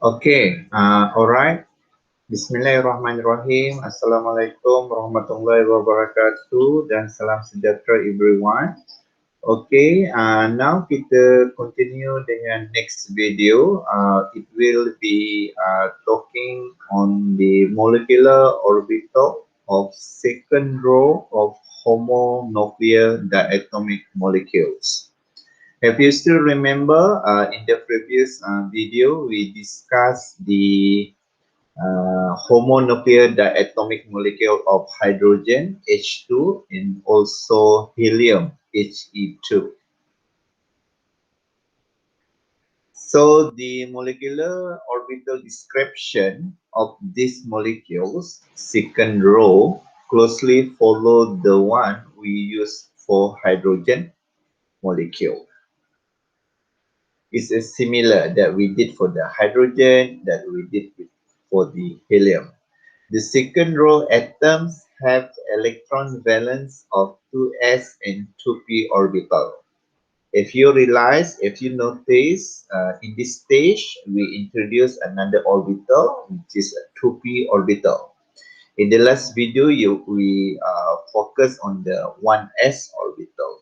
Okay, alright. Bismillahirrahmanirrahim. Assalamualaikum warahmatullahi wabarakatuh dan salam sejahtera everyone. Okay, now kita continue dengan next video. It will be talking on the molecular orbital of second row of homonuclear diatomic molecules. Have you still remember in the previous video we discussed the homonuclear diatomic molecule of hydrogen H2 and also helium He2. So the molecular orbital description of these molecules, second row, closely follow the one we use for hydrogen molecule. It's similar that we did for the hydrogen, that we did for the helium. The second row atoms have electron valence of 2s and 2p orbital. If you realize, if you notice, in this stage, we introduce another orbital, which is a 2p orbital. In the last video, we focus on the 1s orbital.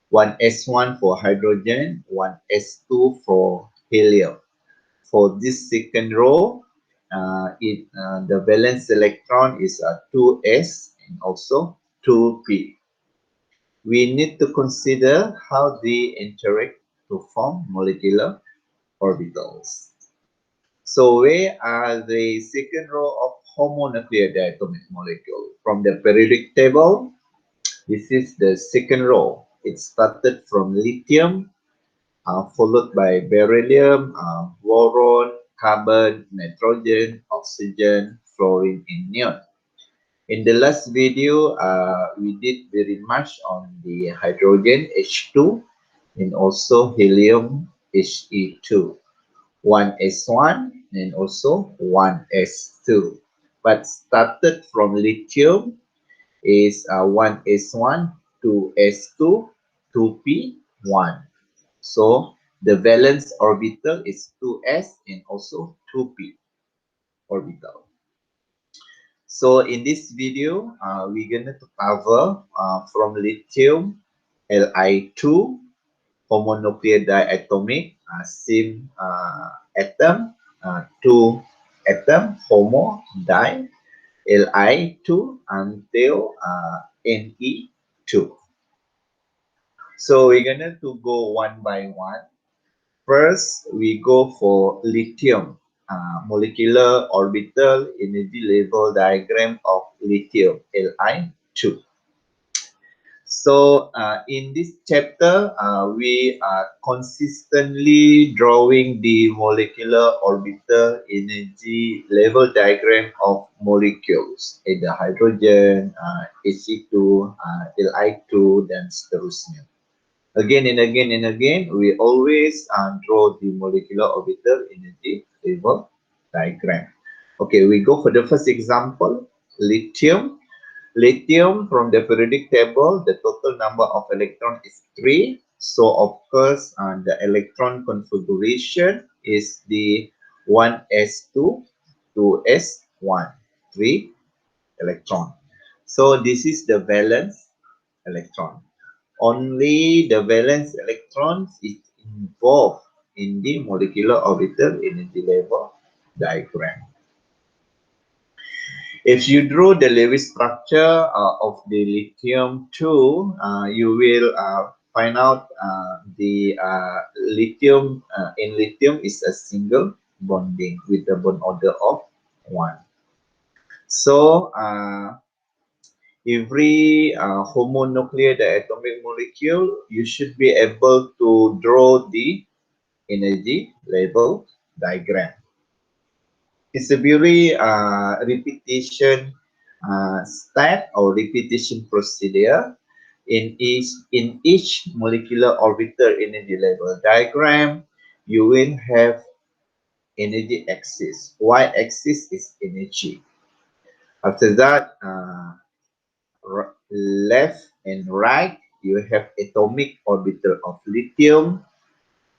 1s1 for hydrogen, 1s2 for helium. For this second row, the valence electron is 2s and also 2p. We need to consider how they interact to form molecular orbitals. So where are the second row of homonuclear diatomic molecule? From the periodic table, this is the second row. It started from lithium, followed by beryllium, boron, carbon, nitrogen, oxygen, fluorine, and neon. In the last video, we did very much on the hydrogen H2 and also helium He2. 1s1 and also 1s2. But started from lithium is 1s1, 2s2, 2p1. So the valence orbital is 2s and also 2p orbital. So in this video, we're going to cover from lithium Li2, homonuclear diatomic, same atom, two atom, homo, di, Li2 until Ne2. So we're going to go one by one. First, we go for lithium, molecular orbital energy level diagram of lithium, Li2. So in this chapter, we are consistently drawing the molecular orbital energy level diagram of molecules, either hydrogen, He2, Li2, dan seterusnya. Again and again and again, we always draw the molecular orbital energy level diagram. Okay, we go for the first example, lithium. Lithium, from the periodic table, the total number of electrons is 3. So, of course, the electron configuration is the 1s2, 2s1, 3 electron. So, this is the valence electron. Only the valence electrons is involved in the molecular orbital energy level diagram. If you draw the Lewis structure of the lithium 2, you will find out the lithium in lithium is a single bonding with the bond order of 1. So every homonuclear diatomic molecule, you should be able to draw the energy level diagram. It's a very repetition step or repetition procedure. In each molecular orbital energy level diagram, you will have energy axis. Y-axis is energy. After that, left and right, you have atomic orbital of lithium,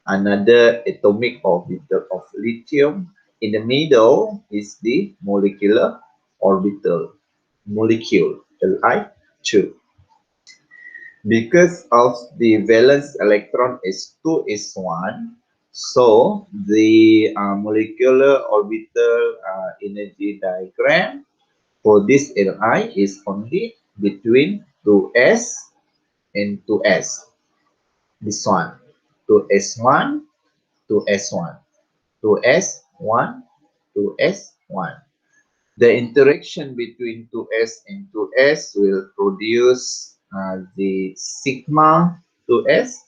another atomic orbital of lithium, In the middle is the molecular orbital molecule Li2. Because of the valence electron is 2s1, so the molecular orbital energy diagram for this Li is only between 2s and 2s. This one, 2s1, 2s1, 2s1, 2s1. The interaction between 2s and 2s will produce the sigma 2s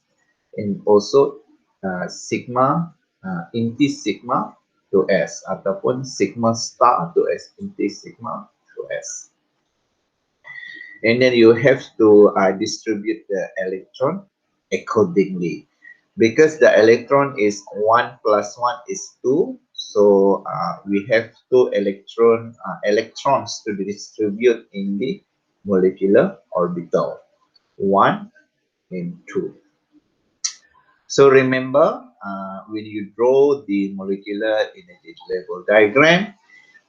and also sigma inti sigma 2s ataupun sigma star 2s inti sigma 2s. And then you have to distribute the electron accordingly. Because the electron is 1 plus 1 is 2, so we have two electrons to distribute in the molecular orbital, 1 and 2. So remember, when you draw the molecular energy level diagram,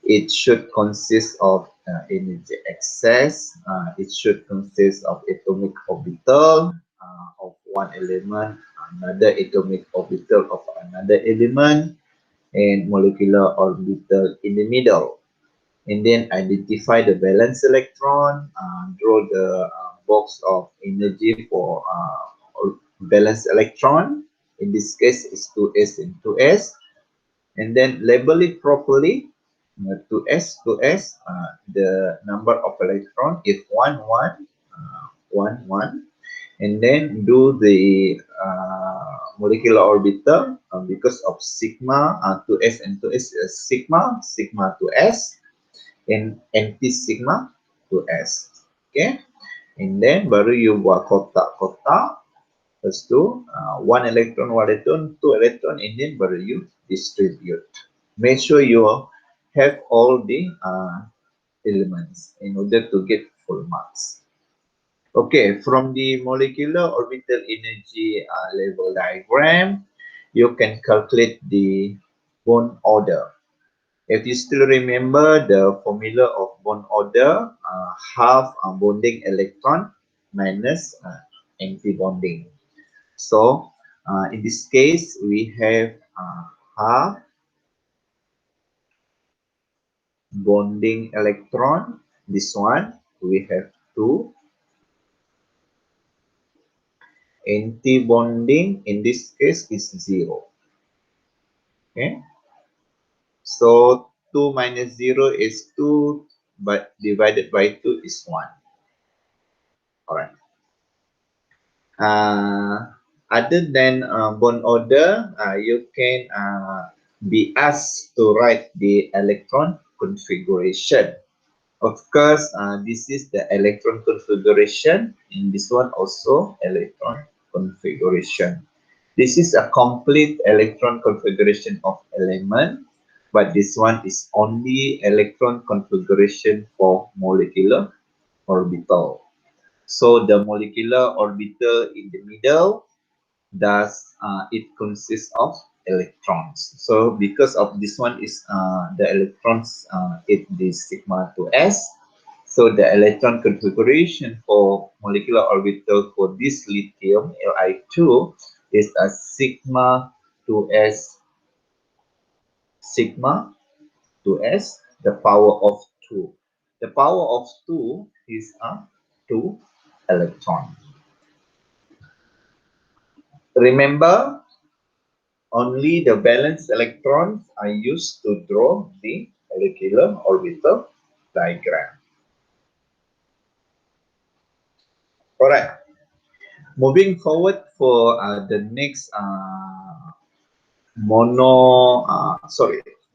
it should consist of energy excess. It should consist of atomic orbital of one element, another atomic orbital of another element, and molecular orbital in the middle. And then identify the valence electron, draw the box of energy for valence electron. In this case, it's 2s and 2s. And then label it properly. 2s, 2s, the number of electron is 1, 1, 1, 1. And then do the molecular orbital because of sigma 2s and 2s sigma, sigma 2s, and anti sigma 2s. Okay. And then baru you buat kotak-kotak. Lepas tu, one electron, two electron, and then baru you distribute. Make sure you have all the elements in order to get full marks. Okay, from the molecular orbital energy level diagram, you can calculate the bond order. If you still remember the formula of bond order, half bonding electron minus anti-bonding. So, in this case, we have half bonding electron. This one, we have 2. Anti-bonding, in this case, is 0. Okay. So, 2 minus 0 is 2, but divided by 2 is 1. Alright. Other than bond order, you can be asked to write the electron configuration. Of course, this is the electron configuration. In this one also electron configuration. This is a complete electron configuration of element, but this one is only electron configuration for molecular orbital. So the molecular orbital in the middle, thus it consists of electrons. So because of this one is the electrons it is sigma 2s. So the electron configuration for molecular orbital for this lithium Li2 is a sigma 2s, sigma 2s, the power of 2. The power of 2 is a 2 electron. Remember, only the valence electrons are used to draw the molecular orbital diagram. Alright, moving forward for the next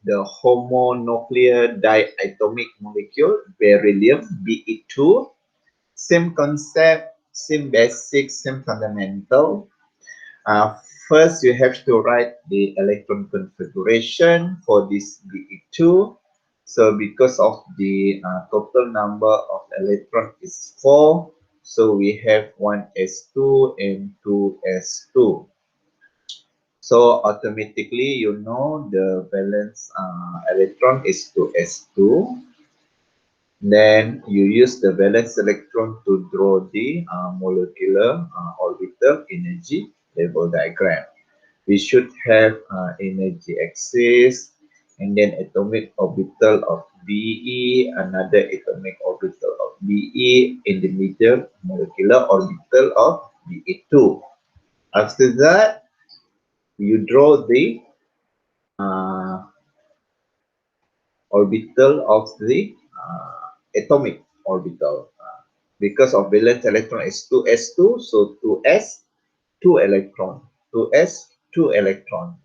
the homonuclear diatomic molecule, beryllium, Be2. Same concept, same basic, same fundamental. First, you have to write the electron configuration for this Be2. So because of the total number of electron is 4, so we have 1s2 and 2s2. So automatically, you know the valence electron is to S2. Then you use the valence electron to draw the molecular orbital energy level diagram. We should have energy axis and then atomic orbital of Be, another atomic orbital of Be, in the middle molecular orbital of Be2. After that, you draw the uh, orbital of the atomic orbital. Because of valence electron is 2s2, so 2s, 2 electron, 2s, 2 electron.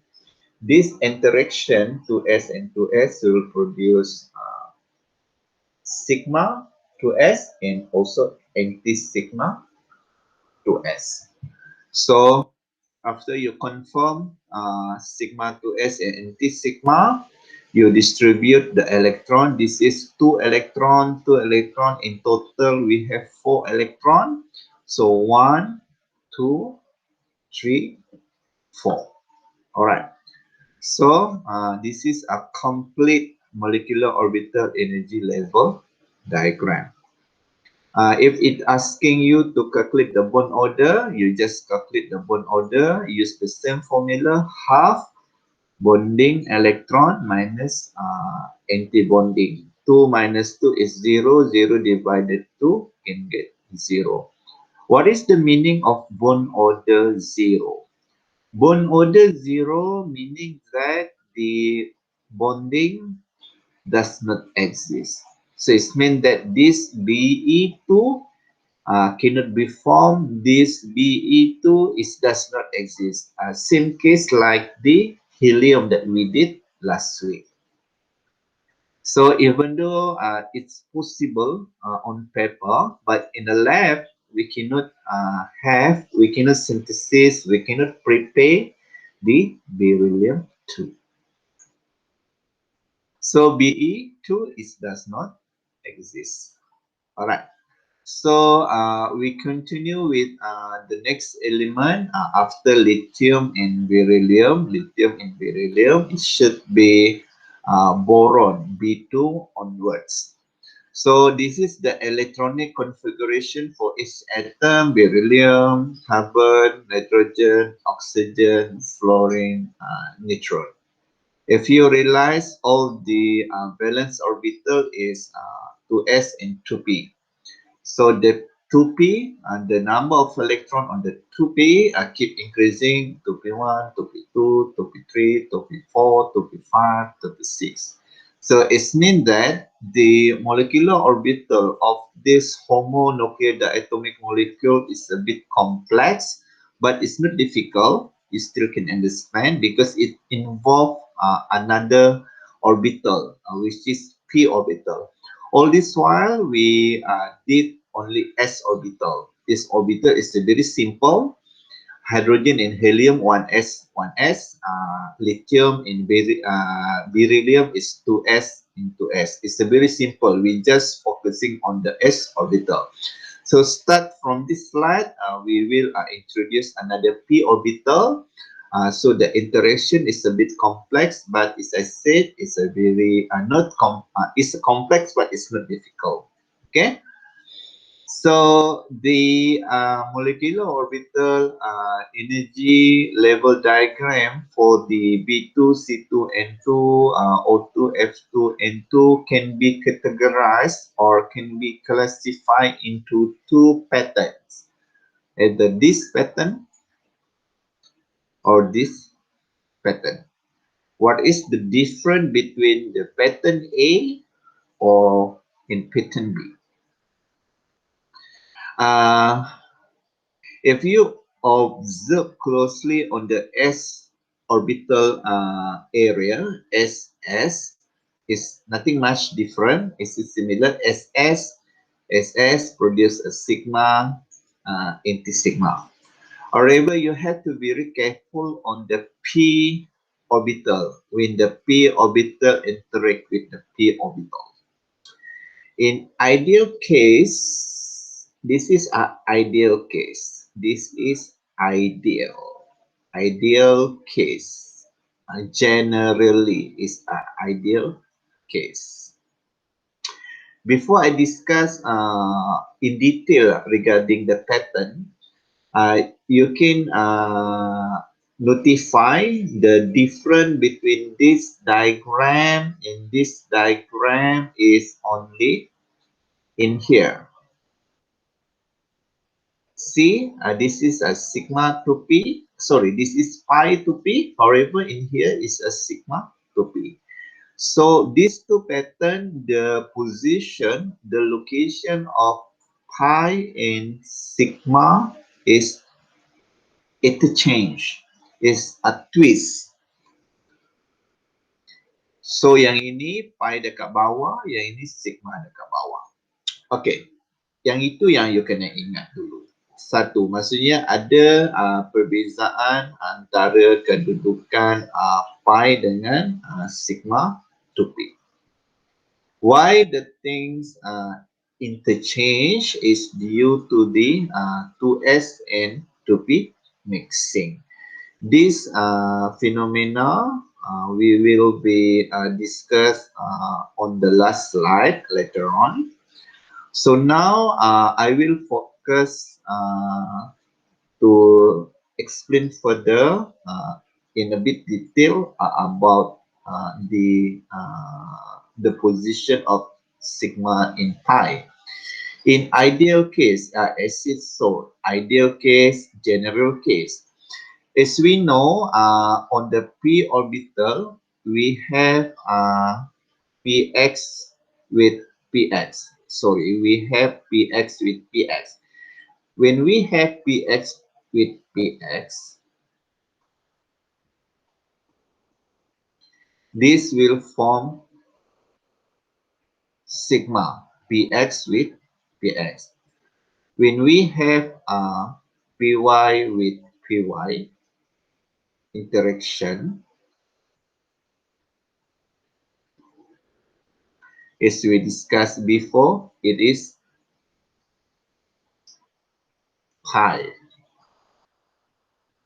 This interaction 2s and 2s will produce sigma 2s and also anti-sigma 2s. So after you confirm sigma 2s and anti-sigma, you distribute the electron. This is 2 electron, 2 electron. In total, we have 4 electron. So 1, 2, 3, 4. All right. So this is a complete molecular orbital energy level diagram. If it's asking you to calculate the bond order, you just calculate the bond order, use the same formula, half bonding electron minus anti-bonding. 2 minus 2 is 0, 0 divided 2 can get 0. What is the meaning of bond order 0? Bond order 0 meaning that the bonding does not exist. So it means that this Be2 cannot be formed. This Be2 does not exist. Same case like the helium that we did last week. So even though it's possible on paper, but in the lab, we cannot we cannot synthesize, we cannot prepare the beryllium 2. So Be2 does not exist. All right. So we continue with the next element after lithium and beryllium. Lithium and beryllium, it should be boron, B2 onwards. So this is the electronic configuration for each atom: beryllium, carbon, nitrogen, oxygen, fluorine, neutron. If you realize all the valence orbital is 2s and 2p. So the 2p and the number of electron on the 2p keep increasing: 2p1, 2p2, 2p3, 2p4, 2p5, 2p6. So it means that the molecular orbital of this homonuclear diatomic molecule is a bit complex, but it's not difficult. You still can understand because it involves another orbital, which is p orbital. All this while, we did only s orbital. This orbital is a very simple: hydrogen and helium 1s, 1s. Lithium and beryllium is 2s and 2s. It's a very simple. We just focusing on the s orbital. So start from this slide, we will introduce another p orbital. So the interaction is a bit complex, but as I said, it's a very it's a complex, but it's not difficult. Okay. So the molecular orbital energy level diagram for the B2, C2, N2, O2, F2, N2 can be categorized or can be classified into two patterns, either this pattern or this pattern. What is the difference between the pattern A or in pattern B? Uh, If you observe closely on the s orbital area, SS is nothing much different. It's similar. SS produce a sigma, anti-sigma. However, you have to be very careful on the p orbital when the p orbital interact with the p orbital. In ideal case, this is an ideal case. This is ideal. Ideal case. Generally is an ideal case. Before I discuss in detail regarding the pattern, you can notify the difference between this diagram and this diagram is only in here. See, this is a sigma to P. Sorry, this is pi to P. However, in here is a sigma to P. So these two pattern, the position, the location of pi and sigma is interchange, is a twist. So yang ini pi dekat bawah, yang ini sigma dekat bawah. Okay, yang itu yang you kena ingat dulu. Satu, maksudnya ada perbezaan antara kedudukan pi dengan sigma to P. Why the things interchange is due to the 2s and 2p mixing. This phenomena we will be discussed on the last slide later on. So now I will focus to explain further in a bit detail about the position of sigma in pi. In ideal case, as it's so, ideal case, general case. As we know, on the p orbital, we have px with px. Sorry, we have px with px. When we have px with px, this will form sigma px with px. When we have py with py interaction, as we discussed before, it is pi.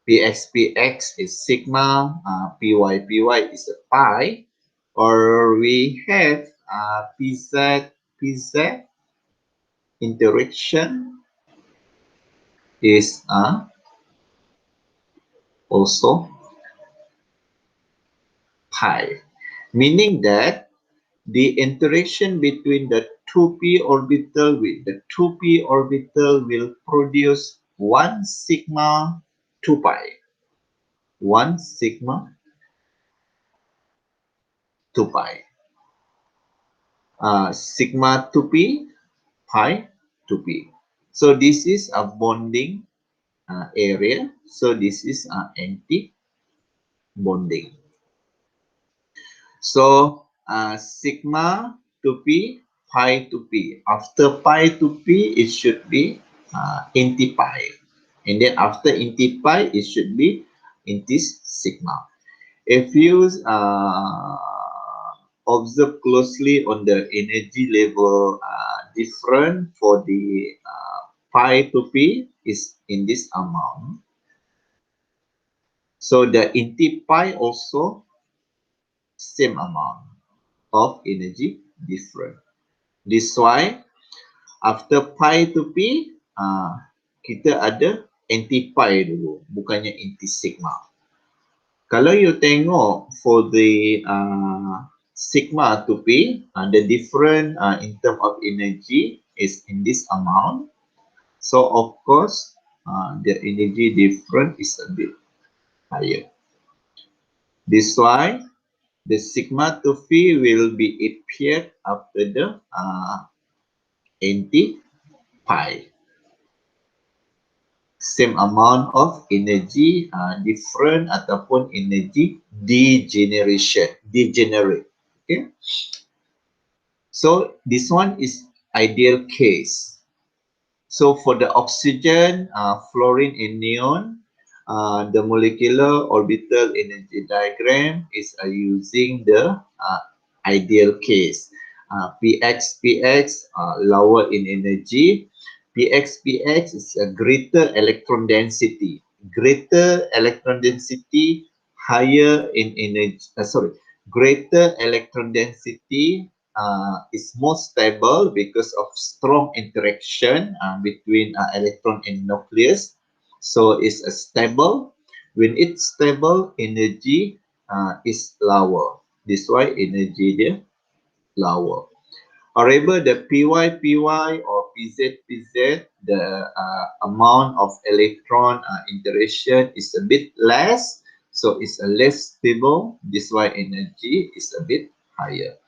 Px is sigma, py is a pi, or we have pz interaction is also pi, meaning that the interaction between the 2p orbital with the 2p orbital will produce 1 sigma 2 pi. 1 sigma 2 pi. Sigma 2p, pi 2p. So this is a bonding area. So this is anti-bonding. So sigma to P, pi to P. After pi to P, it should be anti-pi. And then after anti-pi, it should be anti-sigma. If you observe closely on the energy level different for the pi to P is in this amount. So the anti-pi also same amount of energy different. This why after pi to P, kita ada anti-pi dulu, bukannya anti-sigma. Kalau you tengok for the sigma to P, the different in terms of energy is in this amount. So of course, the energy difference is a bit higher. This why the sigma to P will be appeared after the anti-pi. Same amount of energy different ataupun energy degenerate. Okay. So this one is ideal case. So for the oxygen, fluorine and neon, the molecular orbital energy diagram is using the ideal case. Px lower in energy. Px is a greater electron density. greater electron density, higher in energy. Greater electron density is more stable because of strong interaction between electron and nucleus. So it's a stable. When it's stable, energy is lower. This why energy dia lower. However, the PY or PZ, the amount of electron interaction is a bit less, so it's a less stable. This why energy is a bit higher.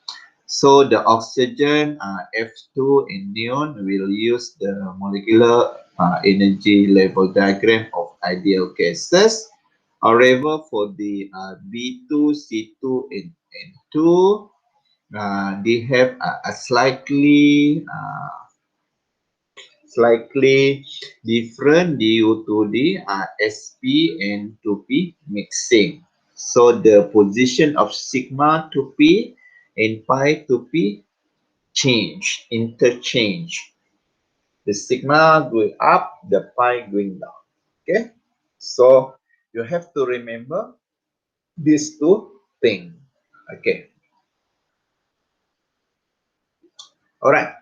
So the oxygen F2 in neon will use the molecular energy level diagram of ideal gases. However, for the B2, C2, and N2, they have a slightly different due to the SP and 2P mixing. So the position of sigma 2P and pi 2P interchange. The sigma going up, the pi going down. Okay, so you have to remember these two things. Okay, all right.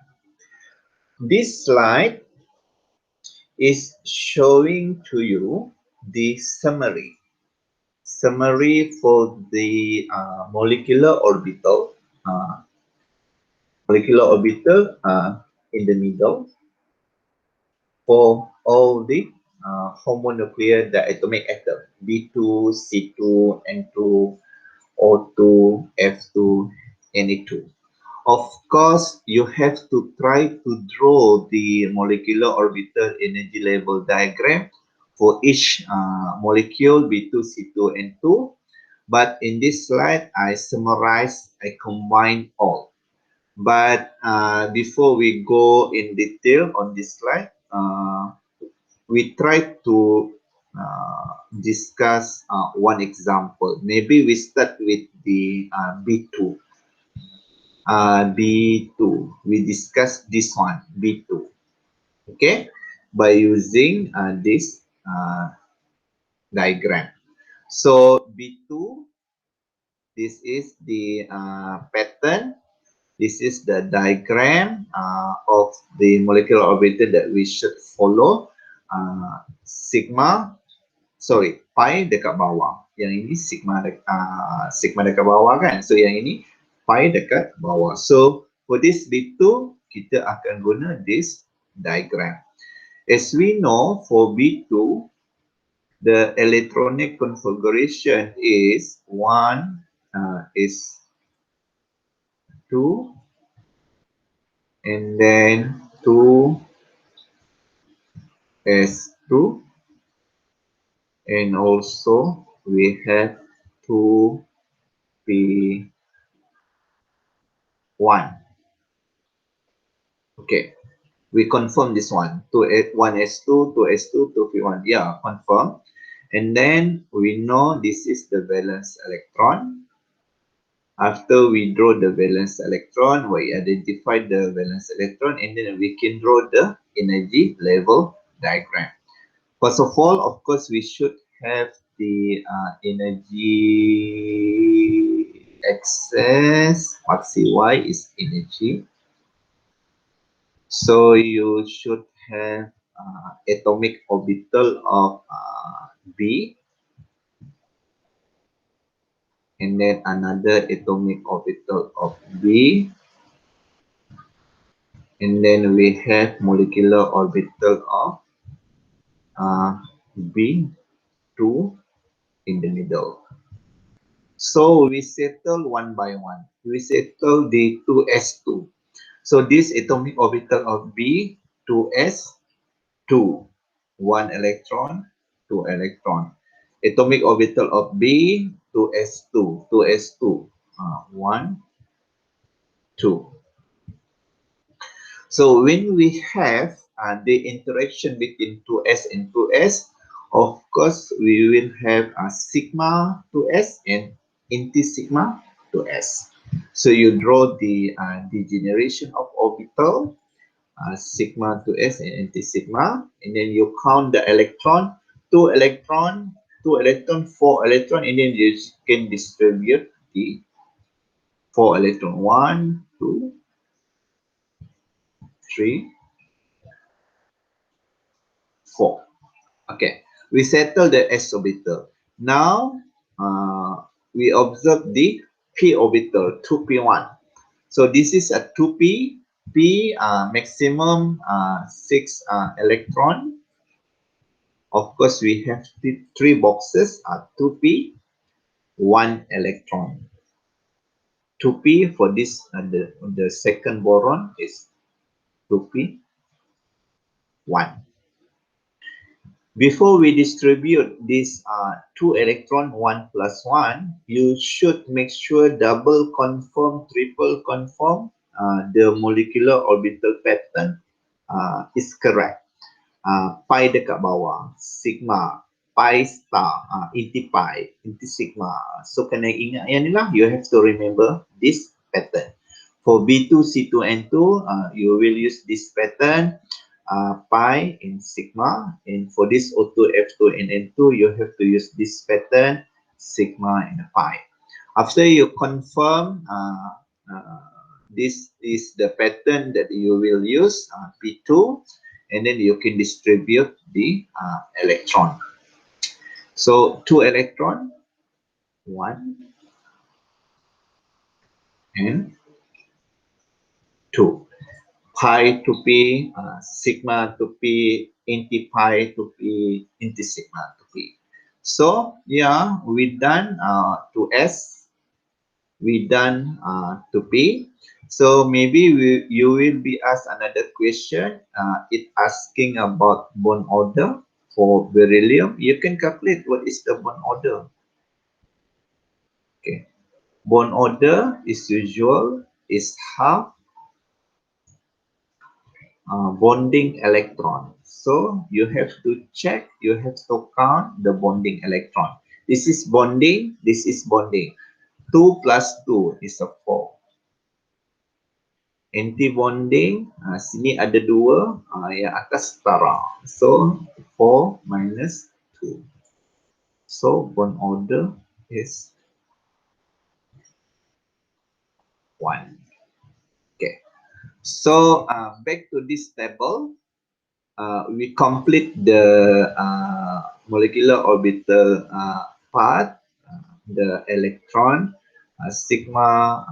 This slide is showing to you the summary for the uh, molecular orbital in the middle for all the homonuclear diatomic atom B2, C2, N2, O2, F2, Na2. Of course, you have to try to draw the molecular orbital energy level diagram for each molecule B2, C2, and 2. But in this slide, I summarize, I combine all. But before we go in detail on this slide, we try to discuss one example. Maybe we start with the B2. B2. We discussed this one, B2. Okay, by using this diagram. So B2, this is the pattern. This is the diagram of the molecular orbital that we should follow. Pi dekat bawah. Yang ini sigma dekat bawah kan. So yang ini pi dekat bawah. So for this B2, kita akan guna this diagram. As we know, for B2, the electronic configuration is 1 is 2, and then 2 is 2, and also we have 2p1. Okay, we confirm this one. 1s2, 2s2, 2p1. Yeah, confirm. And then we know this is the valence electron. After we draw the valence electron, we identify the valence electron, and then we can draw the energy level diagram. First of all, of course, we should have the energy axis. What CY is energy. So you should have atomic orbital of B, and then another atomic orbital of B, and then we have molecular orbital of B2 in the middle. So we settle one by one. We settle the 2s2. So this atomic orbital of B, 2s2, 1 electron, 2 electron. Atomic orbital of B, 2s2, 2s2, 1, 2. So when we have the interaction between 2s and 2s, of course, we will have a sigma 2s and anti-sigma 2s. So you draw the degeneration of orbital, sigma 2s and anti-sigma, and then you count the electron two electron, 4 electron, and then you can distribute the 4 electron. 1, 2, 3, 4. Okay, we settle the s orbital. Now, we observe the p orbital, 2p1. So this is a 2p, maximum 6 electron. Of course, we have three boxes, 2p, 1 electron. 2p for this, the second boron is 2p, 1. Before we distribute this 2 electron 1 plus 1, you should make sure double confirm, triple confirm the molecular orbital pattern is correct. Pi dekat bawah, sigma, pi star, inti pi, inti sigma. So kena ingat yang ni lah, you have to remember this pattern. For B2, C2, N2, you will use this pattern, pi in sigma, and for this O2, F2, and N2, you have to use this pattern, sigma and pi. After you confirm, this is the pattern that you will use, P2, and then you can distribute the electron. So 2 electron, 1 and 2. Pi to P, sigma to P, inti pi to P, inti sigma to P. So yeah, we done to S, we done to P. So maybe you will be asked another question. It asking about bond order for beryllium. You can calculate what is the bond order. Okay, bond order is usual is half bonding electron. So you have to check, you have to count the bonding electron. This is bonding, this is bonding. 2 plus 2 is a 4. Anti-bonding, sini ada 2, yang atas setara. So 4 minus 2. So bond order is 1. Okay. So back to this table. We complete the molecular orbital part, the electron, sigma,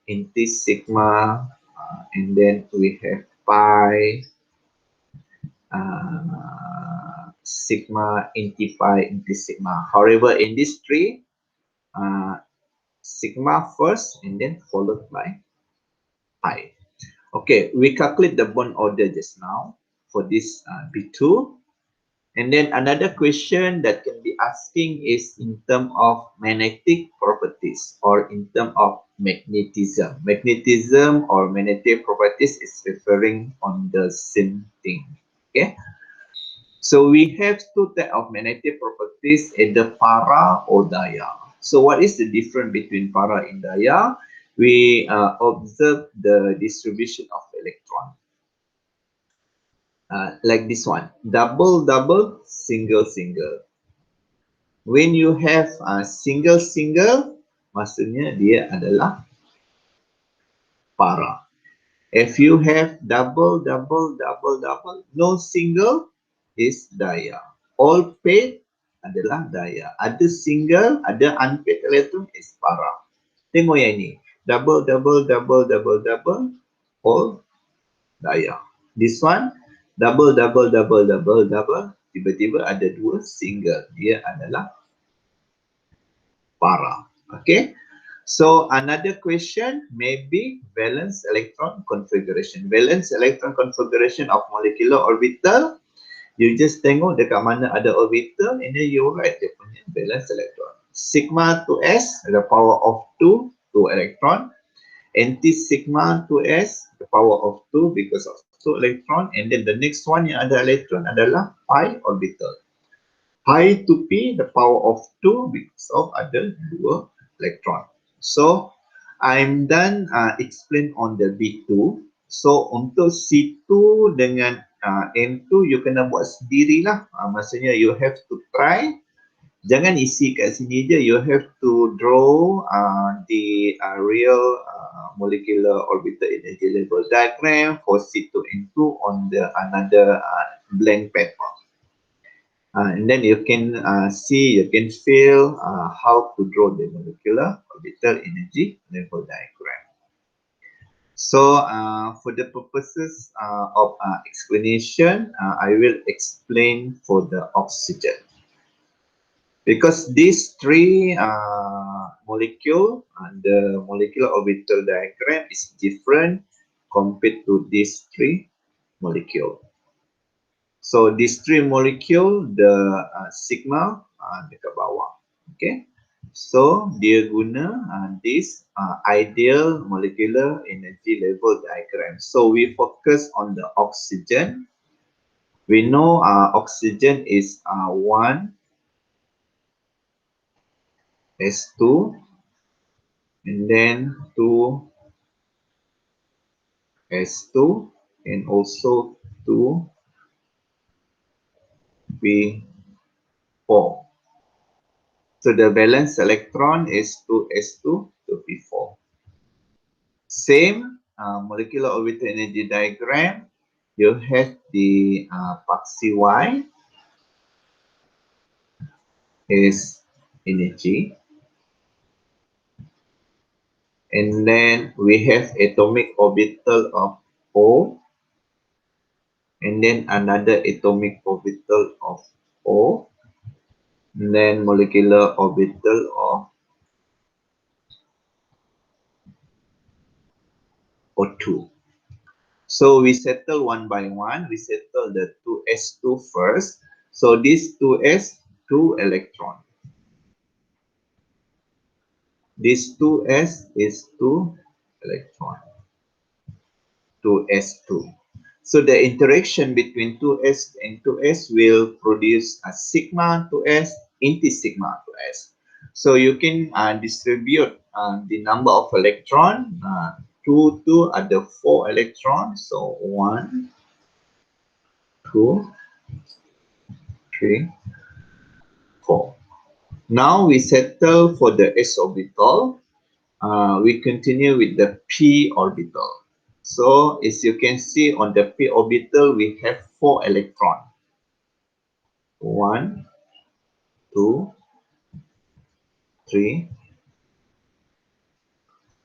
anti-sigma, and then we have pi, sigma, anti-pi, anti-sigma. However, in this tree, sigma first and then followed by pi. Okay, we calculate the bond order just now for this B2. And then another question that can be asking is in terms of magnetic properties or in terms of magnetism. Magnetism or magnetic properties is referring on the same thing. Okay. So we have two types of magnetic properties, either para or dia. So what is the difference between para and dia? We observe the distribution of electron. Like this one, double, double, single, single. When you have single, single, maksudnya dia adalah para. If you have double, double, double, double, no single is dia. All paired adalah dia. Ada single, ada unpaired electron is para. Tengok yang ini. Double, double, double, double, double, all dia. This one, double, double, double, double, double, tiba-tiba ada 2 single. Dia adalah para. Okay. So another question may be valence electron configuration. Valence electron configuration of molecular orbital. You just tengok dekat mana ada orbital and then you write dia punya valence electron. Sigma to S, the power of 2, 2 electron. Anti-sigma to S, the power of 2 because of 2 electron. And then the next one yang ada electron adalah pi orbital. Pi to P, the power of 2 because of ada 2 electron. So, I'm done explain on the B2. So, untuk C2 dengan N2 you kena buat sendirilah. Maksudnya you have to try. Jangan isi kat sini je. You have to draw the real molecular orbital energy level diagram for C2 N2 on the another blank paper. And then you can see, you can feel how to draw the molecular orbital energy level diagram. So for the purposes of explanation, I will explain for the oxygen. Because these three molecule, the molecular orbital diagram is different compared to these three molecule. So these three molecule, the sigma dekat bawah. Okay. So dia guna this ideal molecular energy level diagram. So we focus on the oxygen. We know oxygen is 1 S2 and then 2 S2 and also 2 P4. So the valence electron is 2s2 to p4. Same molecular orbital energy diagram. You have the proxy Y is energy. And then we have atomic orbital of O. And then another atomic orbital of O. And then molecular orbital of O2. So we settle one by one. We settle the 2s2 first. So this 2s, 2 electron. This 2s is 2 electron. 2s2. So the interaction between 2s and 2s will produce a sigma 2s, anti-sigma 2s. So you can distribute the number of electron. 2 are the 4 electrons. So 1, 2, 3, 4. Now we settle for the s orbital. We continue with the p orbital. So as you can see on the p orbital, we have 4 electrons. 1, 2, 3,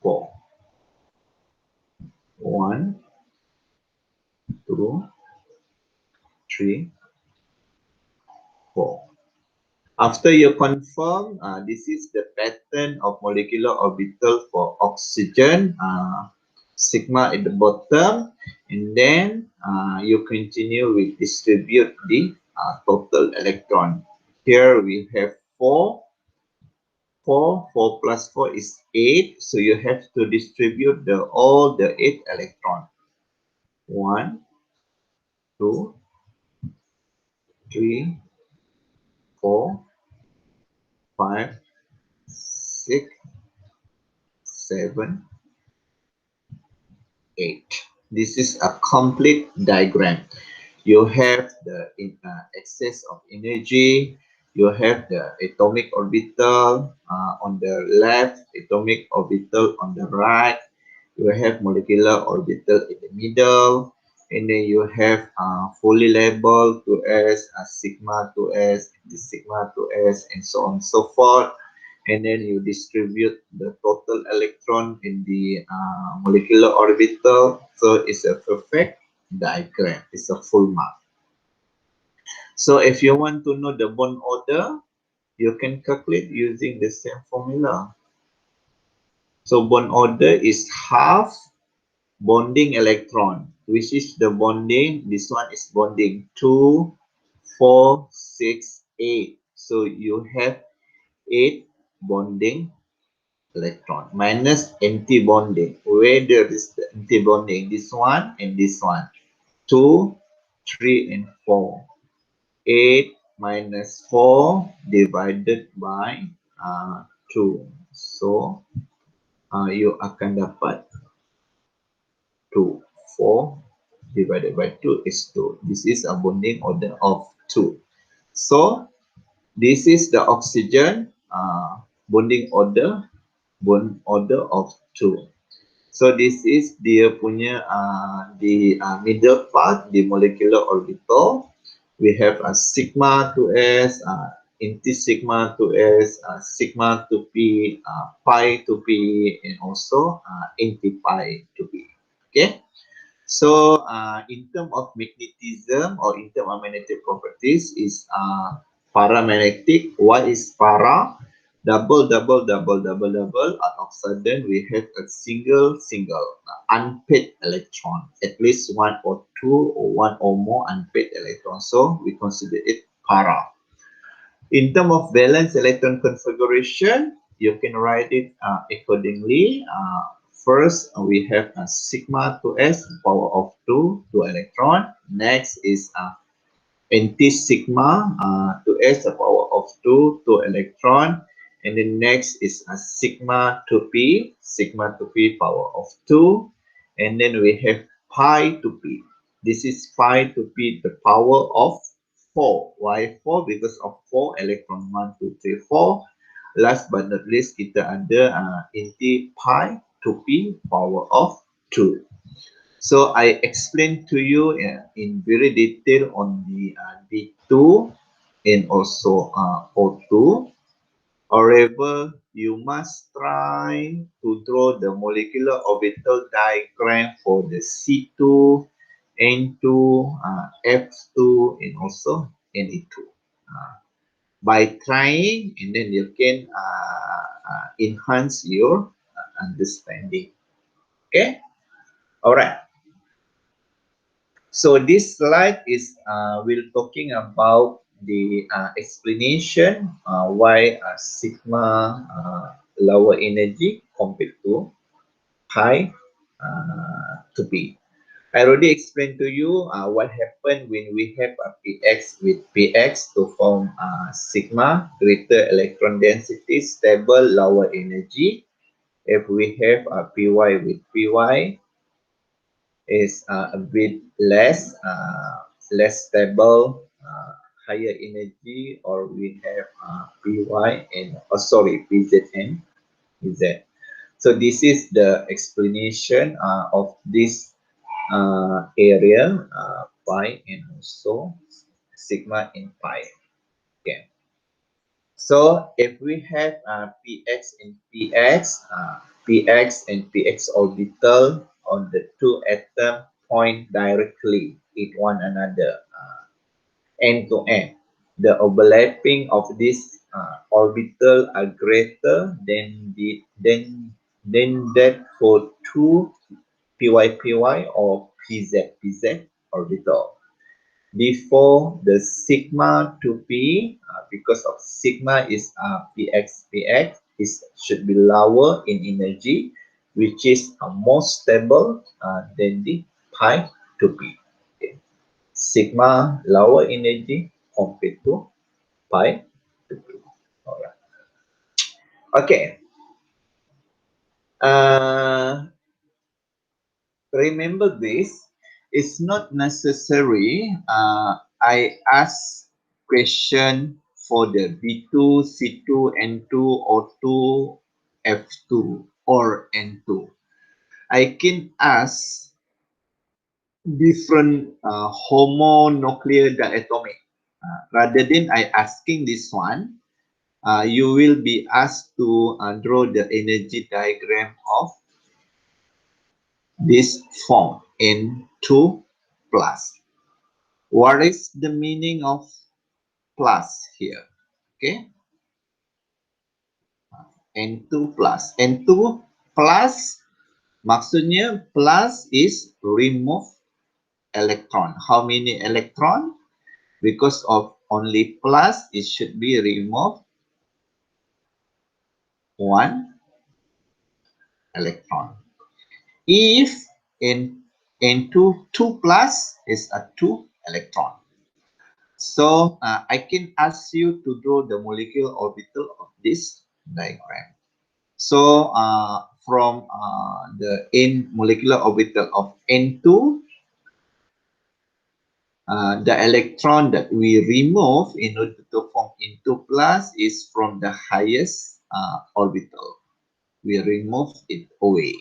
4. 1, 2, 3, 4. After you confirm, this is the pattern of molecular orbital for oxygen, sigma at the bottom, and then you continue with distribute the total electron. Here we have 4. 4 plus 4 is 8, so you have to distribute all the 8 electron. 1, 2, 3, 4, 5, 6, 7, 8. This is a complete diagram. You have the excess of energy. You have the atomic orbital on the left, atomic orbital on the right. You have molecular orbital in the middle. And then you have fully labeled 2s, sigma 2s, sigma 2s, and so on and so forth. And then you distribute the total electron in the molecular orbital. So it's a perfect diagram. It's a full mark. So if you want to know the bond order, you can calculate using the same formula. So bond order is half bonding electron, which is the bonding. This one is bonding 2, 4, 6, 8. So you have 8 bonding electron minus anti-bonding. Where there is the anti-bonding? This one and this one. 2, 3, and 4. 8 minus 4 divided by 2. So you akan dapat 2, 4, divided by 2 is 2. This is a bonding order of 2. So this is the oxygen bonding order of 2. So this is dia punya the middle part, the molecular orbital. We have a sigma to S, anti sigma to S, sigma to P, pi to P, and also anti pi to P. Okay. So in terms of magnetism or in terms of magnetic properties is paramagnetic. What is para? Double, double, double, double, double. Out of sudden, we have a single unpaired electron. At least one or two or one or more unpaired electrons. So we consider it para. In terms of valence electron configuration, you can write it accordingly. First, we have a sigma to S power of 2 electron. Next is anti-sigma to S the power of 2 electron. And then next is a sigma to P power of 2. And then we have pi to P. This is pi to P the power of 4. Why 4? Because of 4 electron 1, 2, 3, 4. Last but not least, kita ada anti-pi to P power of 2. So I explained to you in very detail on the D2 and also O2. However, you must try to draw the molecular orbital diagram for the C2, N2, F2, and also Ne2. By trying, and then you can enhance your understanding. Okay? All right. So this slide is we're talking about the explanation why sigma lower energy compared to high to P. I already explained to you what happened when we have a px with px to form sigma greater electron density stable lower energy. If we have a py with py is a bit less stable, higher energy, or we have py and pz and pz. So this is the explanation of this area, pi and also sigma and pi. Okay. So if we have px and px orbital on the two atom point directly at one another, end to end. The overlapping of this orbital are greater than that for two py or pz orbital. Before the sigma to P, because of sigma is px, is should be lower in energy, which is more stable than the pi to P. Okay. Sigma lower energy compared to pi to P. All right. Okay. Uh, Remember this. It's not necessary I ask question for the B2, C2, N2, O2, F2 or N2. I can ask different homonuclear diatomic. Rather than I asking this one, you will be asked to draw the energy diagram of this form N2 plus. What is the meaning of plus here? Okay, N2 plus. N2 plus maksudnya plus is remove electron. How many electron? Because of only plus, it should be remove one electron. If N2 2 plus is a 2 electron. So I can ask you to draw the molecular orbital of this diagram. So from the N molecular orbital of N2, The electron that we remove in order to form into plus is from the highest orbital. We remove it away.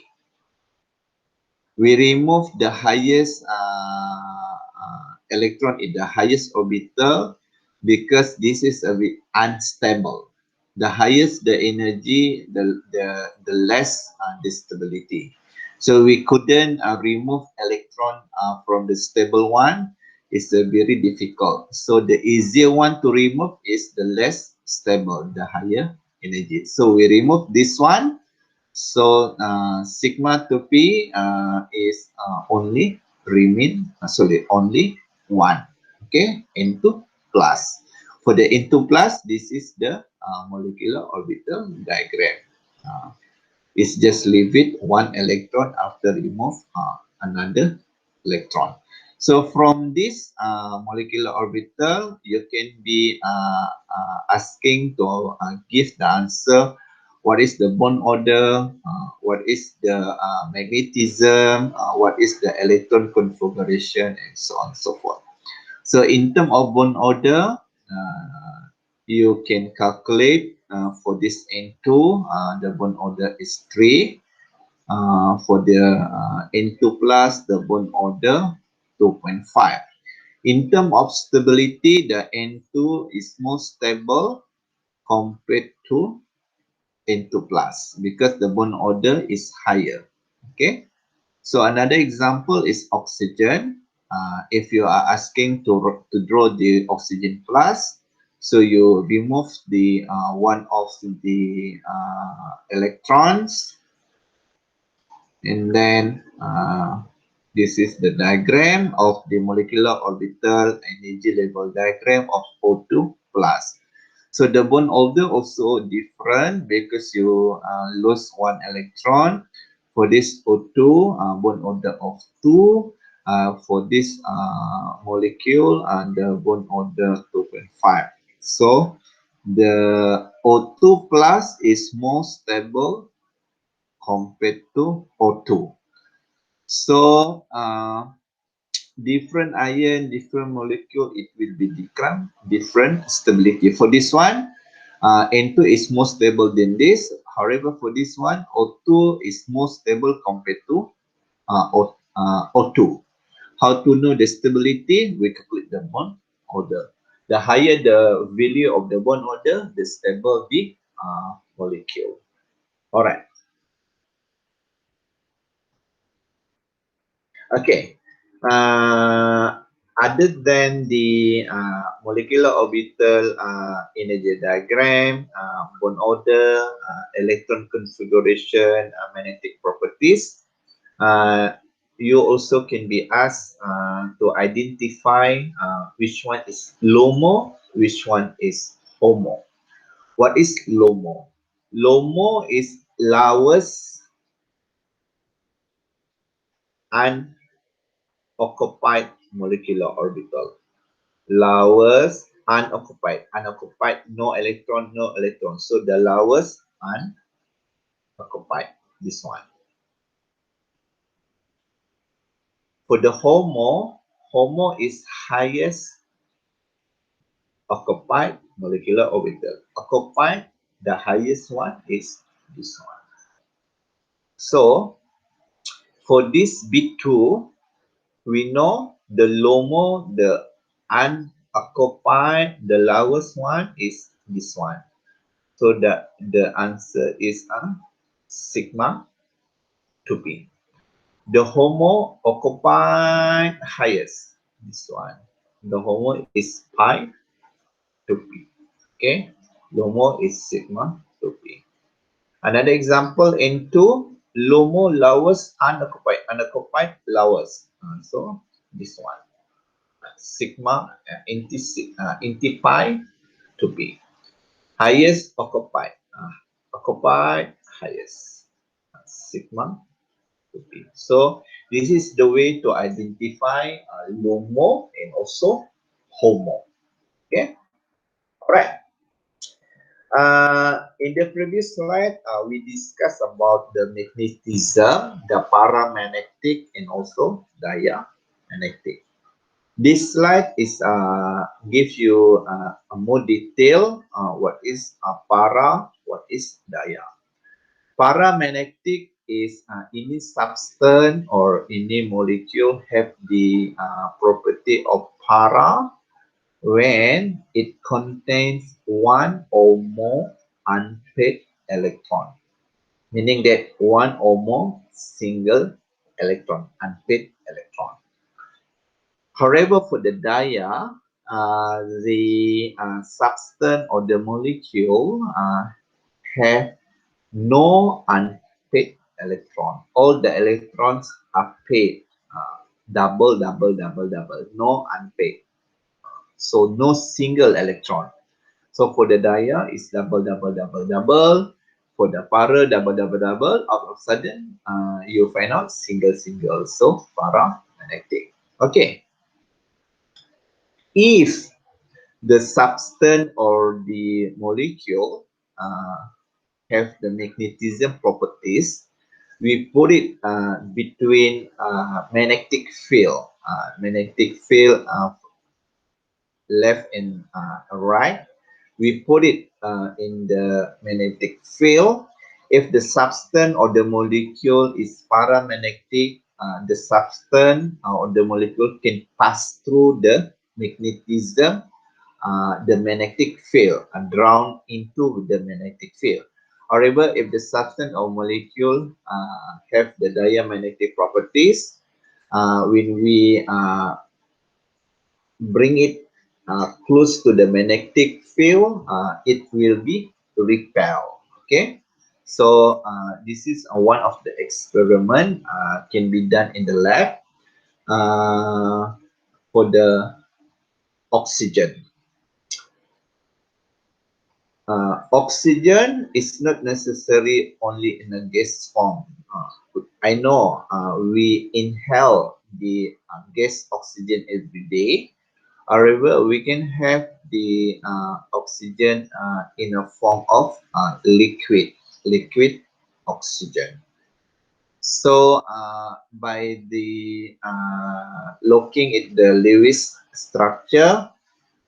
We remove the highest electron in the highest orbital because this is a bit unstable. The highest the energy, the less the stability. So we couldn't remove electron from the stable one. It's very difficult. So the easier one to remove is the less stable, the higher energy. So we remove this one. So sigma to P is only remain only one. Okay, into plus. For the into plus, this is the molecular orbital diagram. It's just leave it one electron after remove another electron. So from this molecular orbital, you can be asking to give the answer. What is the bond order? What is the magnetism? What is the electron configuration, and so on and so forth. So in terms of bond order, you can calculate for this N2, the bond order is 3. For the N2 plus, the bond order 2.5. In terms of stability, the N2 is more stable compared to N2 plus because the bond order is higher. Okay. So another example is oxygen. If you are asking to draw the oxygen plus, so you remove the one of the electrons, and then this is the diagram of the molecular orbital energy level diagram of O2 plus. So the bond order also different because you lose one electron. For this O2, bond order of 2. For this molecule, the bond order 2.5. So the O2 plus is more stable compared to O2. So different ion, different molecule, it will be different stability. For this one, N2 is more stable than this. However, for this one, O2 is more stable compared to O2. How to know the stability? We calculate the bond order. The higher the value of the bond order, the stable the molecule. All right. Okay. Other than the molecular orbital energy diagram, bond order, electron configuration, magnetic properties, uh, you also can be asked to identify which one is LOMO, which one is HOMO. What is LOMO? LOMO is lowest unoccupied molecular orbital. Lowest unoccupied. Unoccupied, no electron, no electron. So the lowest unoccupied, this one. For the HOMO, HOMO is highest occupied molecular orbital. Occupied, the highest one is this one. So for this B2, we know the LOMO, the unoccupied, the lowest one is this one. So the answer is sigma 2p. The HOMO occupied highest, this one. The HOMO is pi 2p. Okay, LOMO is sigma 2p. Another example N2, LOMO lowest unoccupied, unoccupied lowest. So this one, sigma inti pi 2p. Highest occupied, occupied highest, sigma 2p. So this is the way to identify LOMO and also HOMO. Okay, all right. In the previous slide, we discussed about the magnetism, the paramagnetic, and also diamagnetic. This slide is gives you a more detail what is para, what is daya. Paramagnetic is any substance or any molecule have the property of para when it contains one or more unpaired electron, meaning that one or more single electron, unpaired electron. However, for the dia, the substance or the molecule have no unpaired electron. All the electrons are paired, double, double, double, double, no unpaired. So no single electron. So for the dia, it's double, double, double, double. For the para, double, double, double. Out of sudden, you find out single, single. So paramagnetic. Okay. If the substance or the molecule have the magnetism properties, we put it between magnetic field, left and right. We put it in the magnetic field. If the substance or the molecule is paramagnetic, the substance or the molecule can pass through the magnetism, the magnetic field, and drawn into the magnetic field. However, if the substance or molecule have the diamagnetic properties, when we bring it close to the magnetic field, it will be repelled. Okay, so this is one of the experiment can be done in the lab for the oxygen. Oxygen is not necessary only in a gas form. I know we inhale the gas oxygen every day. However, we can have the oxygen in a form of liquid oxygen. So by the looking at the Lewis structure,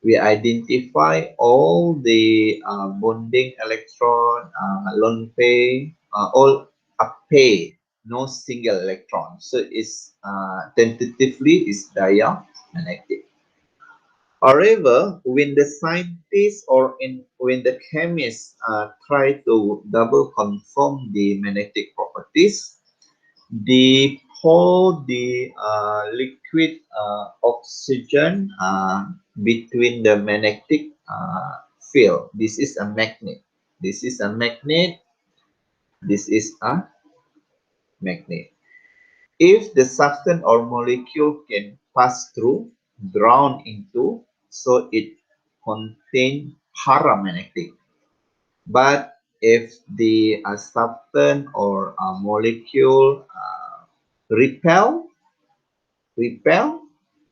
we identify all the bonding electron, lone pair, all a pair, no single electron. So it's tentatively is diamagnetic. However, when the scientists or when the chemists try to double confirm the magnetic properties, they pour the liquid oxygen between the magnetic field. This is a magnet. This is a magnet. This is a magnet. If the substance or molecule can pass through, drawn into, so it contain paramagnetic. But if the substance or molecule repel,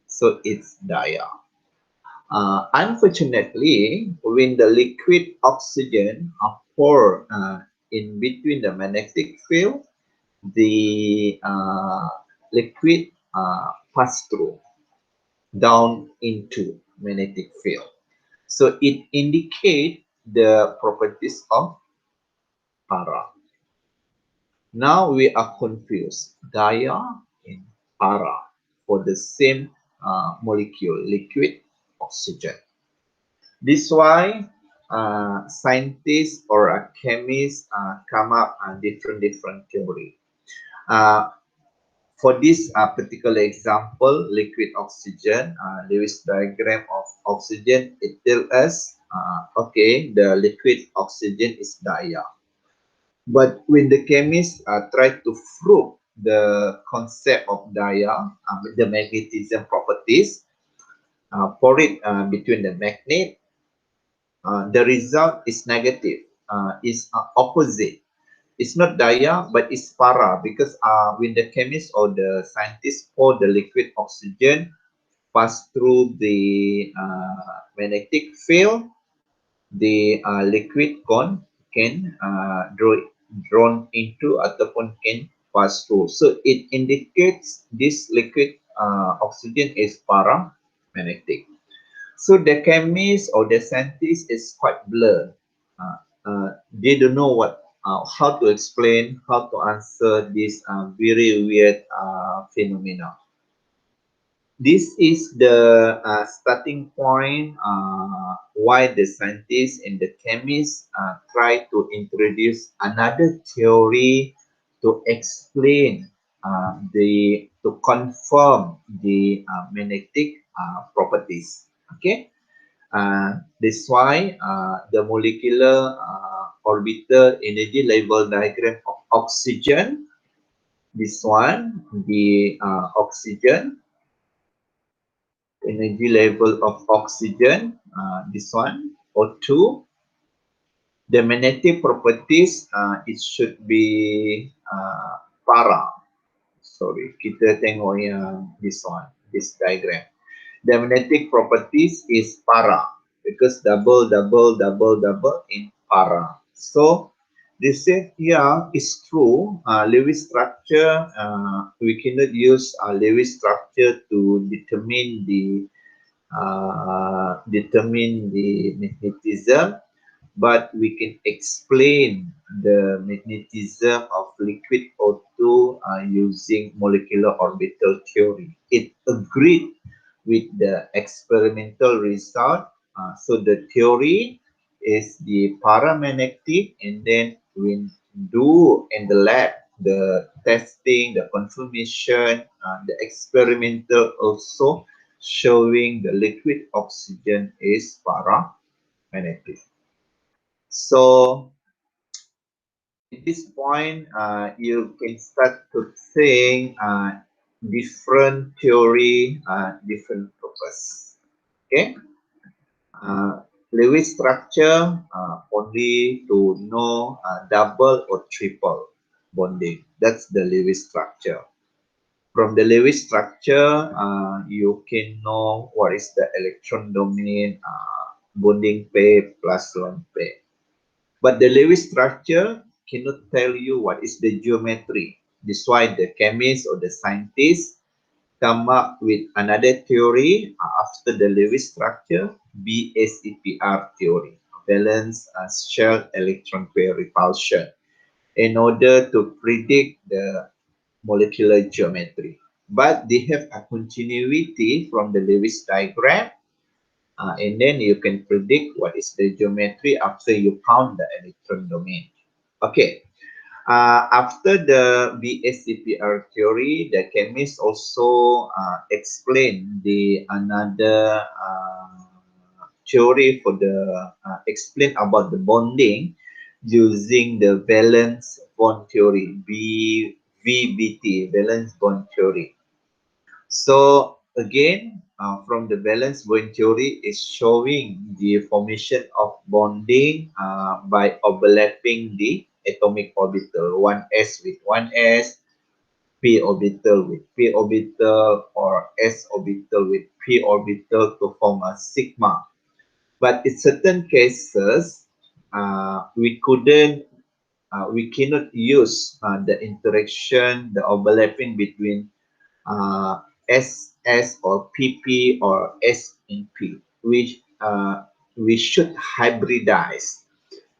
so it's dia. Unfortunately, when the liquid oxygen are poured in between the magnetic field, the liquid pass through down into magnetic field. So it indicates the properties of para. Now we are confused, dia and para for the same molecule, liquid oxygen. This is why scientists or chemists come up with different theory. Uh, for this particular example, liquid oxygen, Lewis diagram of oxygen, it tells us, okay, the liquid oxygen is dia. But when the chemists try to prove the concept of dia, the magnetism properties, pour it between the magnet, the result is negative, is opposite. It's not dia, but it's para, because when the chemist or the scientist pour the liquid oxygen pass through the magnetic field, the liquid can drawn into ataupun can pass through. So it indicates this liquid oxygen is para magnetic. So the chemist or the scientist is quite blurred. They don't know how to explain, how to answer this very weird phenomena. This is the starting point why the scientists and the chemists try to introduce another theory to explain to confirm the magnetic properties. Okay, that's why the molecular orbital energy level diagram of oxygen, this one, the oxygen energy level of oxygen, this one, O2. The magnetic properties, it should be para. Sorry, kita tengok yang this one, this diagram. The magnetic properties is para because double, double, double, double in para. So this here is true. Lewis structure, we cannot use Lewis structure to determine the magnetism, but we can explain the magnetism of liquid O2 using molecular orbital theory. It agreed with the experimental result. So the theory is the paramagnetic, and then we do in the lab the testing, the confirmation, the experimental also showing the liquid oxygen is paramagnetic. So at this point, you can start to think different theory, different purpose. Okay, Lewis structure only to know double or triple bonding. That's the Lewis structure. From the Lewis structure, you can know what is the electron domain, bonding pair plus lone pair. But the Lewis structure cannot tell you what is the geometry. That's why the chemist or the scientist come up with another theory after the Lewis structure, BSEPR theory, valence shell electron pair repulsion, in order to predict the molecular geometry. But they have a continuity from the Lewis diagram, and then you can predict what is the geometry after you count the electron domain. Okay, after the BSEPR theory, the chemists also explain the another theory for the explain about the bonding using the valence bond theory, VBT, valence bond theory. So again, from the valence bond theory is showing the formation of bonding by overlapping the atomic orbital, 1s with 1s, p orbital with p orbital, or s orbital with p orbital to form a sigma. But in certain cases, we cannot use the interaction, the overlapping between SS or PP or S and P, which we should hybridize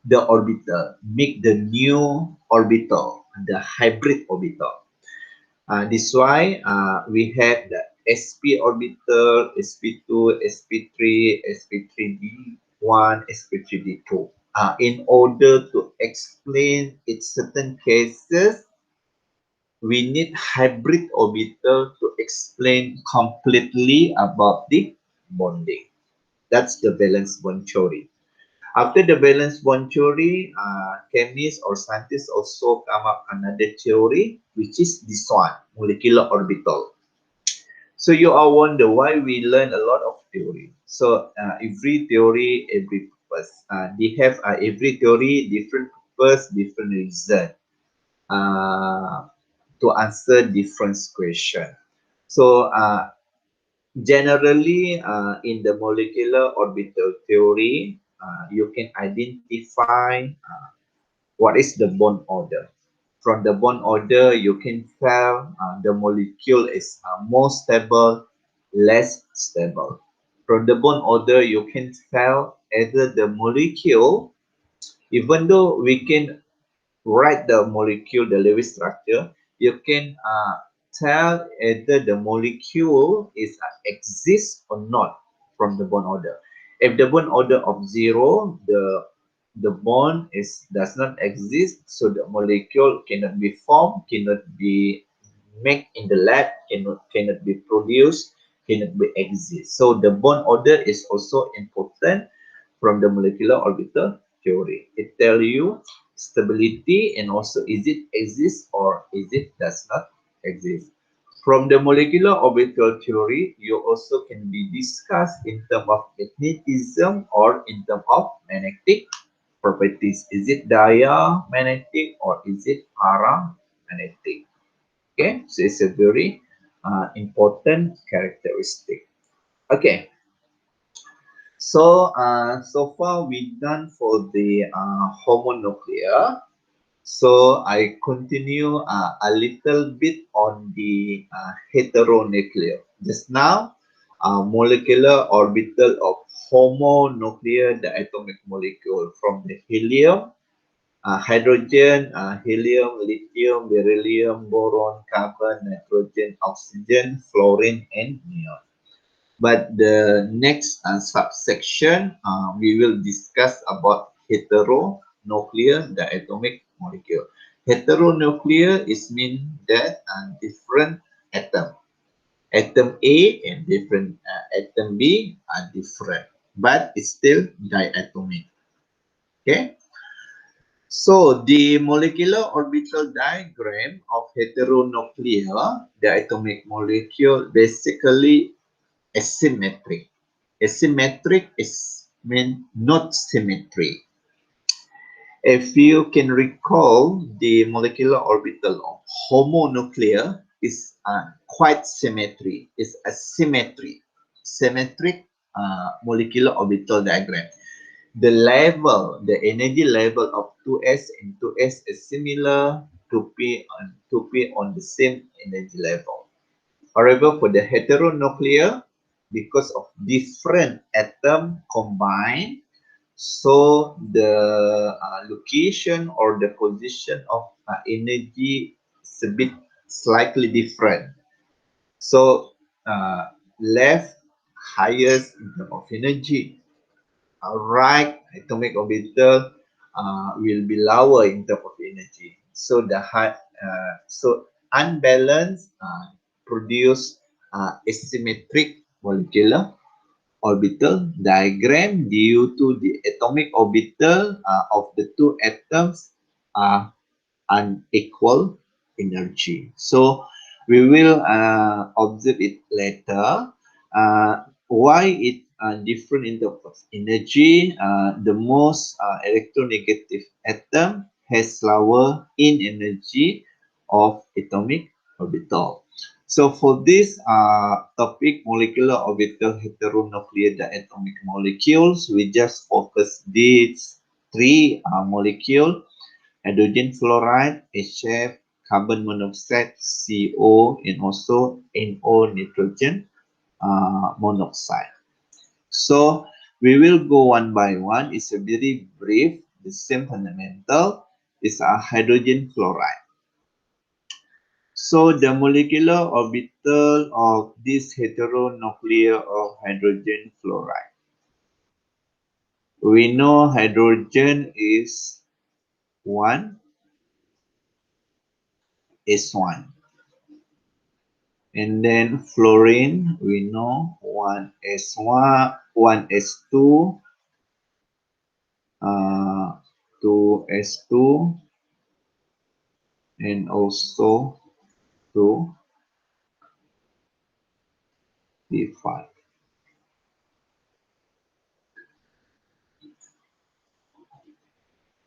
the orbital, make the new orbital, the hybrid orbital. This is why we have the sp orbital, sp2, sp3, sp3d1, sp3d2. In order to explain in certain cases, we need hybrid orbital to explain completely about the bonding. That's the valence bond theory. After the valence bond theory, chemists or scientists also come up another theory, which is this one, molecular orbital. So you all wonder why we learn a lot of theory. So every theory, every purpose. They have every theory, different purpose, different reason to answer different question. So generally, in the molecular orbital theory, you can identify what is the bond order. From the bond order, you can tell the molecule is more stable less stable. From the bond order, you can tell either the molecule, even though we can write the molecule, the Lewis structure, you can tell either the molecule is exists or not from the bond order. If the bond order of zero, the bond is does not exist, so the molecule cannot be formed, cannot be made in the lab, cannot be produced, cannot be exist. So the bond order is also important from the molecular orbital theory. It tells you stability and also is it exists or is it does not exist. From the molecular orbital theory, you also can be discussed in terms of magnetism or in terms of magnetic properties. Is it diamagnetic or is it paramagnetic? Okay, so it's a very important characteristic. Okay, so far we done for the homonuclear. So I continue a little bit on the heteronuclear. Just now, molecular orbital of homonuclear diatomic molecule from the helium, hydrogen, helium, lithium, beryllium, boron, carbon, nitrogen, oxygen, fluorine, and neon. But the next subsection, we will discuss about heteronuclear diatomic molecule. Heteronuclear is mean that different atom. Atom A and different atom B are different, but it's still diatomic. Okay. So the molecular orbital diagram of heteronuclear diatomic molecule basically asymmetric. Asymmetric is mean not symmetry. If you can recall, the molecular orbital of homonuclear is quite symmetry. It's a symmetric molecular orbital diagram. The level, the energy level of 2s and 2s is similar to P on the same energy level. However, for the heteronuclear, because of different atom combined, so the location or the position of energy is a bit slightly different. So left highest in terms of energy, right atomic orbital will be lower in terms of energy. So the so unbalanced produce asymmetric molecular orbital diagram due to the atomic orbital of the two atoms are unequal energy. So we will observe it later. Why it different in terms of energy? The most electronegative atom has lower in energy of atomic orbital. So for this topic, molecular orbital heteronuclear diatomic molecules, we just focus these three molecules: hydrogen fluoride, HF, carbon monoxide, CO, and also NO, nitrogen monoxide. So we will go one by one. It's a very brief, the same fundamental. It's a hydrogen fluoride. So the molecular orbital of this heteronuclear of hydrogen fluoride. We know hydrogen is 1 S1. And then fluorine, we know 1 S1, 1 S2, 2 S2, and also 2 P5.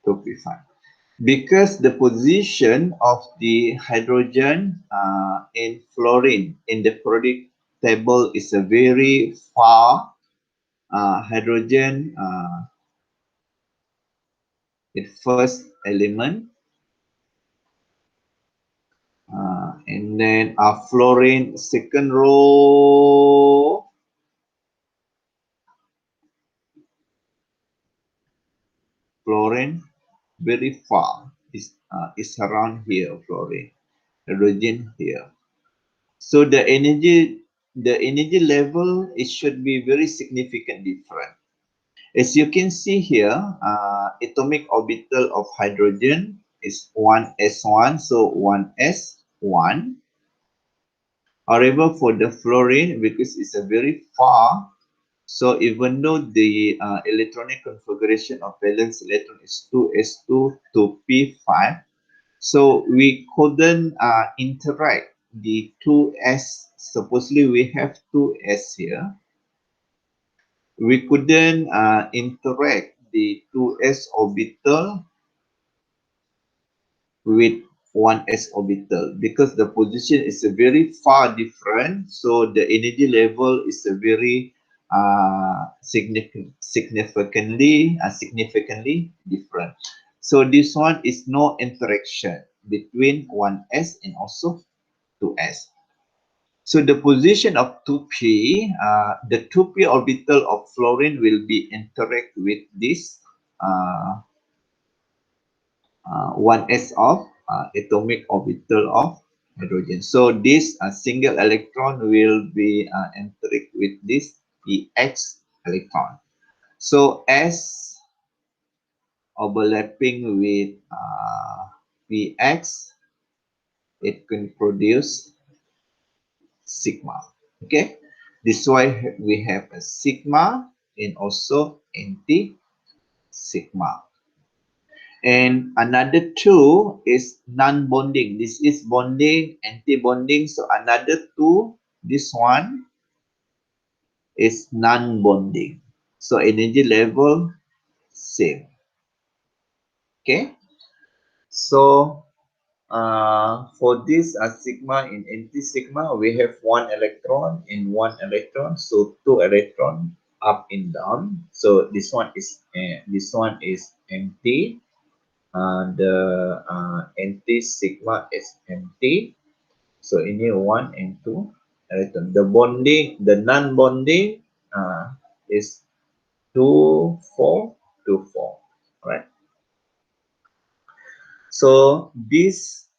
2 P5. Because the position of the hydrogen and fluorine in the periodic table is a very far. Hydrogen is first element, and And then fluorine, second row, fluorine very far. Is around here, fluorine. Hydrogen here. So the energy level, it should be very significant different. As you can see here, atomic orbital of hydrogen is 1s1, so 1s1. However, for the fluorine, because it's a very far, so even though the electronic configuration of valence electron is 2s2 to p5, so we couldn't interact the 2s. Supposedly we have 2s here. We couldn't interact the 2s orbital with 1s orbital because the position is a very far different. So the energy level is a very significantly different. So this one is no interaction between 1s and also 2s. So the position of 2p, the 2p orbital of fluorine will be interact with this 1s of atomic orbital of hydrogen. So this single electron will be interact with this px electron. So s overlapping with px, it can produce sigma. Okay, this is why we have a sigma and also anti sigma. And another two is non-bonding. This is bonding, anti-bonding. So another two, this one is non-bonding. So energy level same. Okay. So for this sigma and anti-sigma, we have one electron and one electron. So two electron up and down. So this one is empty. The anti-sigma is empty. So ini 1 and 2 electron. The bonding, the non-bonding is 2, 4, 2, 4. Right. So these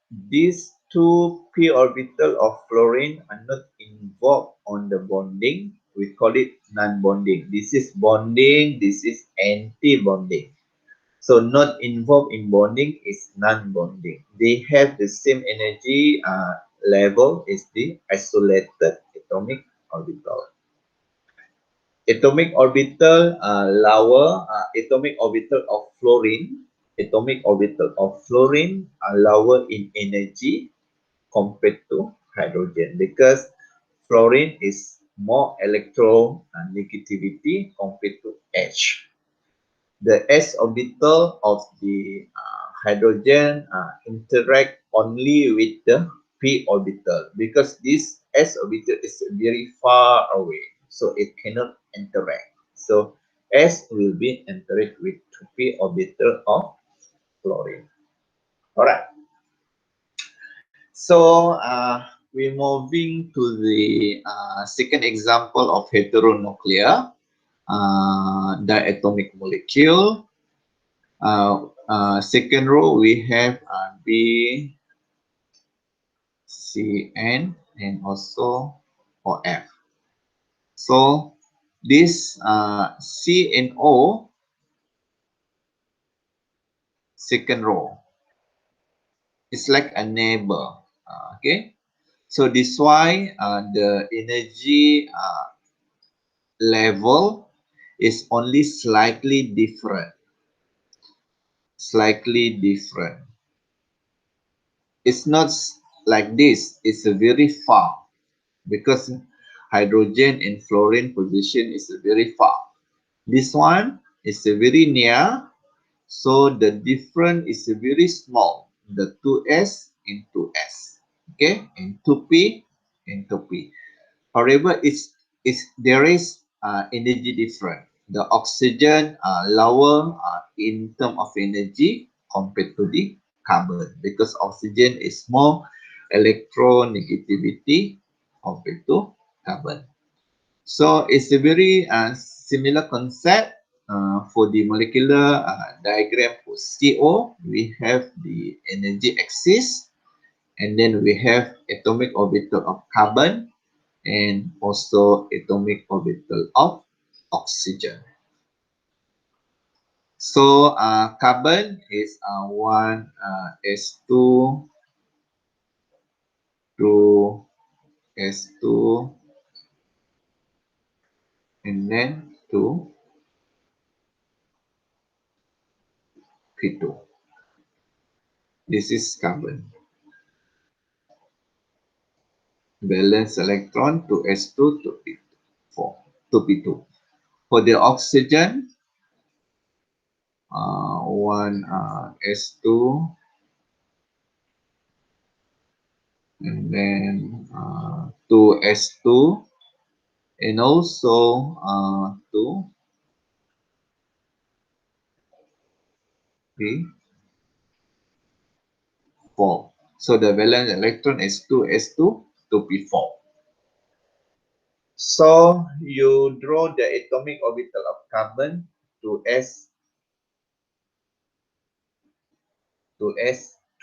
two p orbital of fluorine are not involved on the bonding. We call it non-bonding. This is bonding. This is anti-bonding. So not involved in bonding is non-bonding. They have the same energy level as the isolated atomic orbital. Atomic orbital lower, atomic orbital of fluorine, are lower in energy compared to hydrogen because fluorine is more electronegativity compared to H. The s orbital of the hydrogen interact only with the p orbital because this s orbital is very far away, so it cannot interact. So s will be interact with p orbital of fluorine. All right. So we're moving to the second example of heteronuclear diatomic molecule. Second row we have B, C, N, and also OF. So this C and O, second row, it's like a neighbor. Okay, so this why the energy level is only slightly different. Slightly different. It's not like this. It's a very far. Because hydrogen and fluorine position is very far. This one is very near, so the difference is very small. The 2s and 2s, okay, and 2p and 2p. However, there is energy difference. The oxygen lower in terms of energy compared to the carbon because oxygen is more electronegativity of itu carbon. So it's a very similar concept for the molecular diagram for CO. We have the energy axis, and then we have atomic orbital of carbon and also atomic orbital of oxygen. So carbon is 1s2 to s2 and then to p2. This is carbon. Valence electron to s2 to p4 to p2. For the oxygen, one s2 and then two s2 and also two p4. So the valence electron is 2s2 to p4. So you draw the atomic orbital of carbon to S2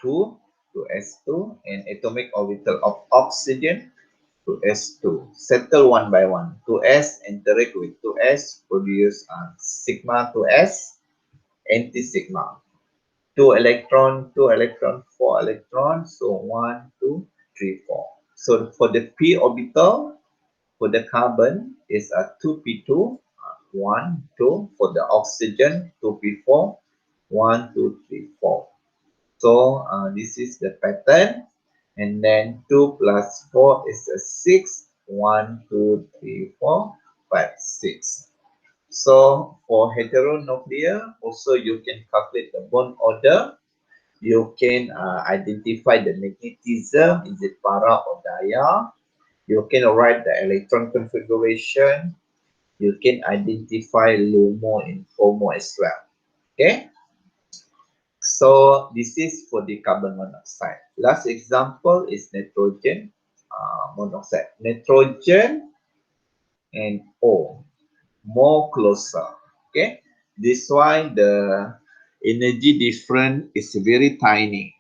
to S2 and atomic orbital of oxygen to S2. Settle one by one. 2s interact with 2s, produce sigma 2s, anti-sigma. 2 electron, 4 electron. So 1, 2, 3, 4. So for the p orbital, for the carbon is a 2p2, 1, 2. For the oxygen, 2p4, 1, 2, 3, 4. So this is the pattern. And then 2 plus 4 is a 6. 1, 2, 3, 4, 5, 6. So for heteronuclear, also you can calculate the bond order. You can identify the magnetism, is it para or dia. You can write the electron configuration. You can identify LUMO and FOMO as well. Okay. So this is for the carbon monoxide. Last example is nitrogen monoxide. Nitrogen and O, more closer. Okay. This why the energy difference is very tiny.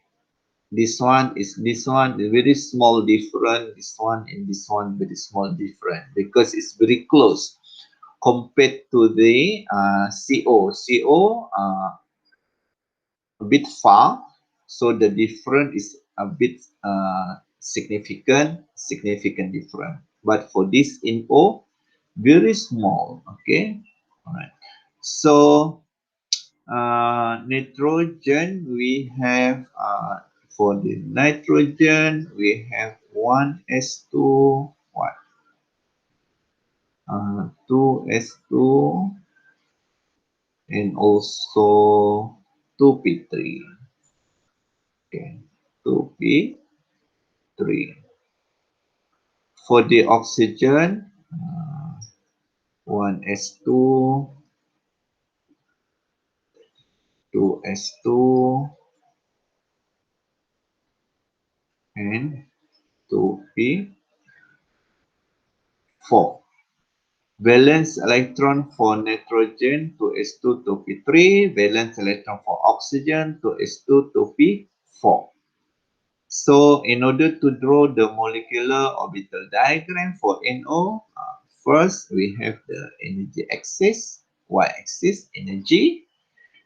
This one is very small different. This one and this one very small different because it's very close compared to the CO. CO a bit far, so the difference is a bit significant difference. But for this in O, very small. Okay, all right. So nitrogen, we have for the nitrogen we have 1s2 what 2s2 and also 2p3. Okay, 2p3. For the oxygen, 1s2, 2s2 and 2p4. Valence electron for nitrogen to S2 to P3, valence electron for oxygen to S2 to P4. So in order to draw the molecular orbital diagram for NO, first we have the energy axis, y-axis energy,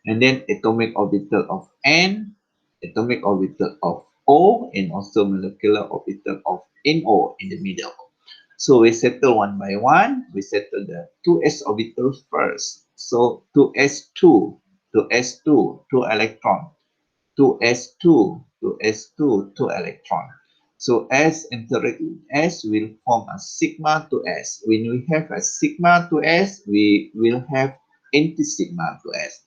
and then atomic orbital of N, atomic orbital of O, and also molecular orbital of NO in the middle. So we settle one by one. We settle the 2s orbital first. So 2s2 to s2, 2 electron. 2s2 to s2, 2 electron. So S interact with S will form a sigma to S. When we have a sigma to S, we will have anti-sigma to S.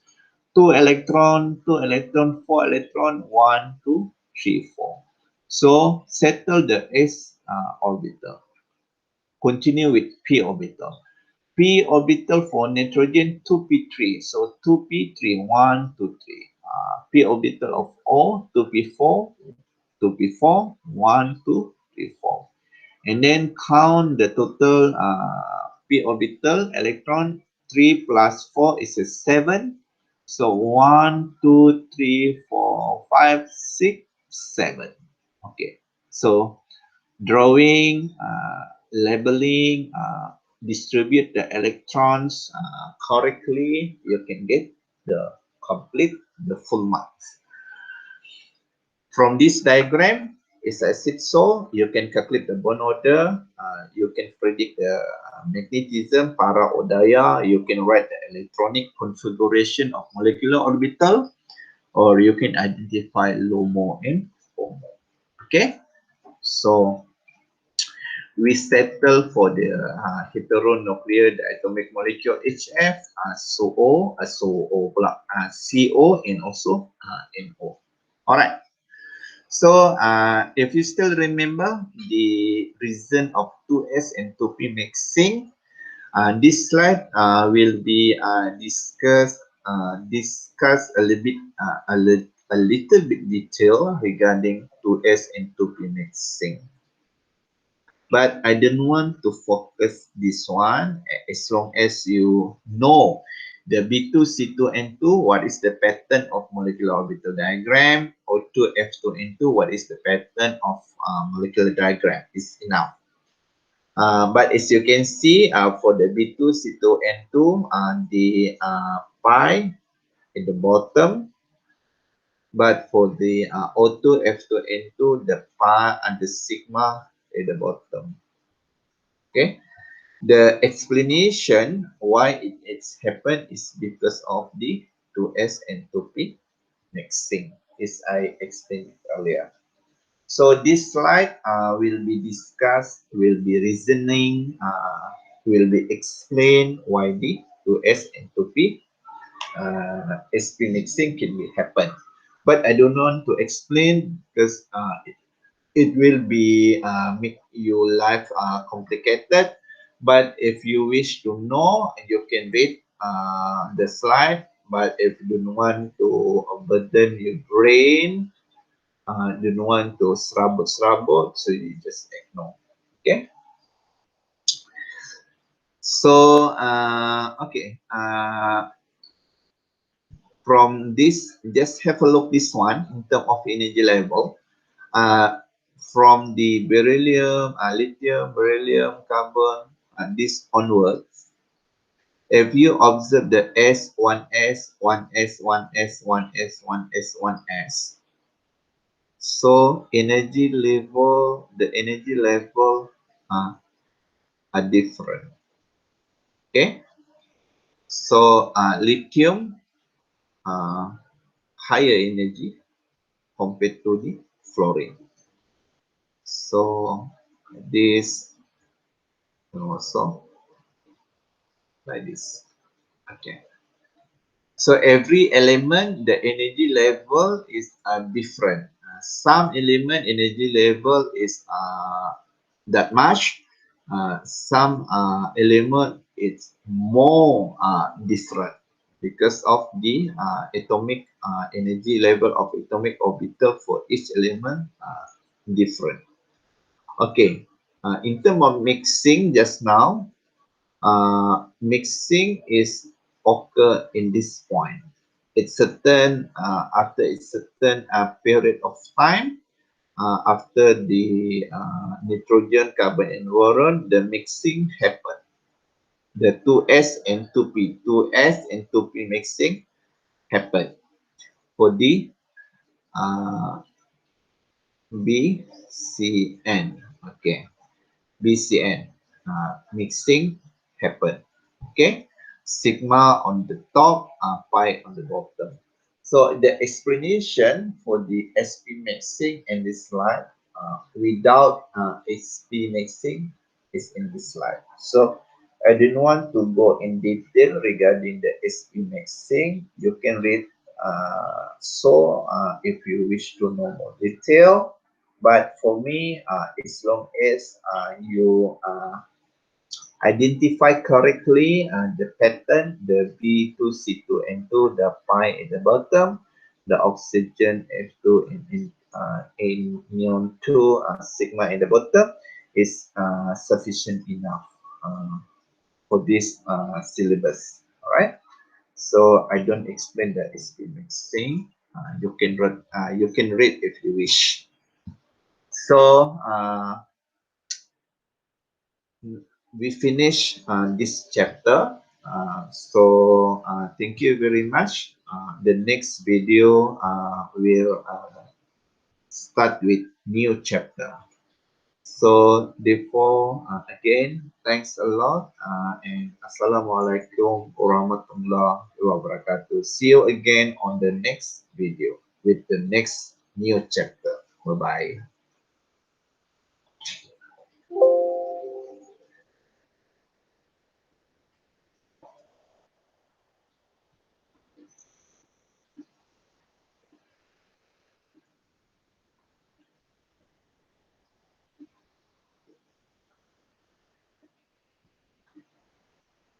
2 electron, 2 electron, 4 electron, 1, 2, 3, 4. So settle the S orbital. Continue with p orbital. P orbital for nitrogen 2p3. So 2p3, 1, 2, 3. P orbital of O 2p4, 2p4, 1, 2, 3, 4. And then count the total p orbital electron. 3 plus 4 is a 7. So 1, 2, 3, 4, 5, 6, 7. Okay. So drawing, labeling, distribute the electrons correctly, you can get the complete, the full marks. From this diagram, as I said so, you can calculate the bond order, you can predict the magnetism, para odaya, you can write the electronic configuration of molecular orbital, or you can identify LOMO and FOMO. Okay, so we settle for the heteronuclear diatomic molecule HF, CO, and also NO. All right. So if you still remember the reason of 2S and 2P mixing, this slide will be discuss a little bit a little bit detail regarding 2S and 2P mixing. But I don't want to focus this one as long as you know the B2, C2, N2, what is the pattern of molecular orbital diagram, O2, F2, N2, what is the pattern of molecular diagram is enough. But as you can see, for the B2, C2, N2, the pi at the bottom, but for the O2, F2, N2, the pi and the sigma at the bottom. Okay. The explanation why it's happened is because of the 2S and 2P mixing, as I explained earlier. So this slide will be discussed, will be reasoning, will be explained why the 2S and 2P SP mixing can be happen. But I don't want to explain because it will be make your life complicated. But if you wish to know, you can read the slide. But if you don't want to burden your brain, don't want to serabut, so you just ignore. Okay. So okay. From this, just have a look this one in terms of energy level. From the beryllium, lithium, beryllium, carbon, and this onwards, if you observe the S, 1S, 1S, 1S, 1S, 1S, 1S, so energy level, the energy level are different. Okay, so lithium higher energy compared to the fluorine. So this also like this. Okay. So every element, the energy level is different. Some element energy level is that much. Some element it's more different because of the atomic energy level of atomic orbital for each element different. Okay. In terms of mixing just now, mixing is occur in this point. It's certain after a certain period of time, after the nitrogen, carbon, and boron, the mixing happen. The 2S and 2P, 2S and 2P mixing happen for the uh, BCN. Okay, BCN mixing happen. Okay, sigma on the top, pi on the bottom. So the explanation for the SP mixing in this slide without SP mixing is in this slide. So I didn't want to go in detail regarding the SP mixing. You can read if you wish to know more detail. But for me, as long as you identify correctly the pattern, the B2, C2, N2, the pi at the bottom, the oxygen F2 and in neon 2 sigma in the bottom is sufficient enough for this syllabus. All right. So I don't explain the SP mixing. You can read if you wish. So we finish this chapter. Thank you very much. The next video will start with new chapter. So therefore, again, thanks a lot and Assalamualaikum warahmatullahi wabarakatuh. See you again on the next video with the next new chapter. Bye-bye.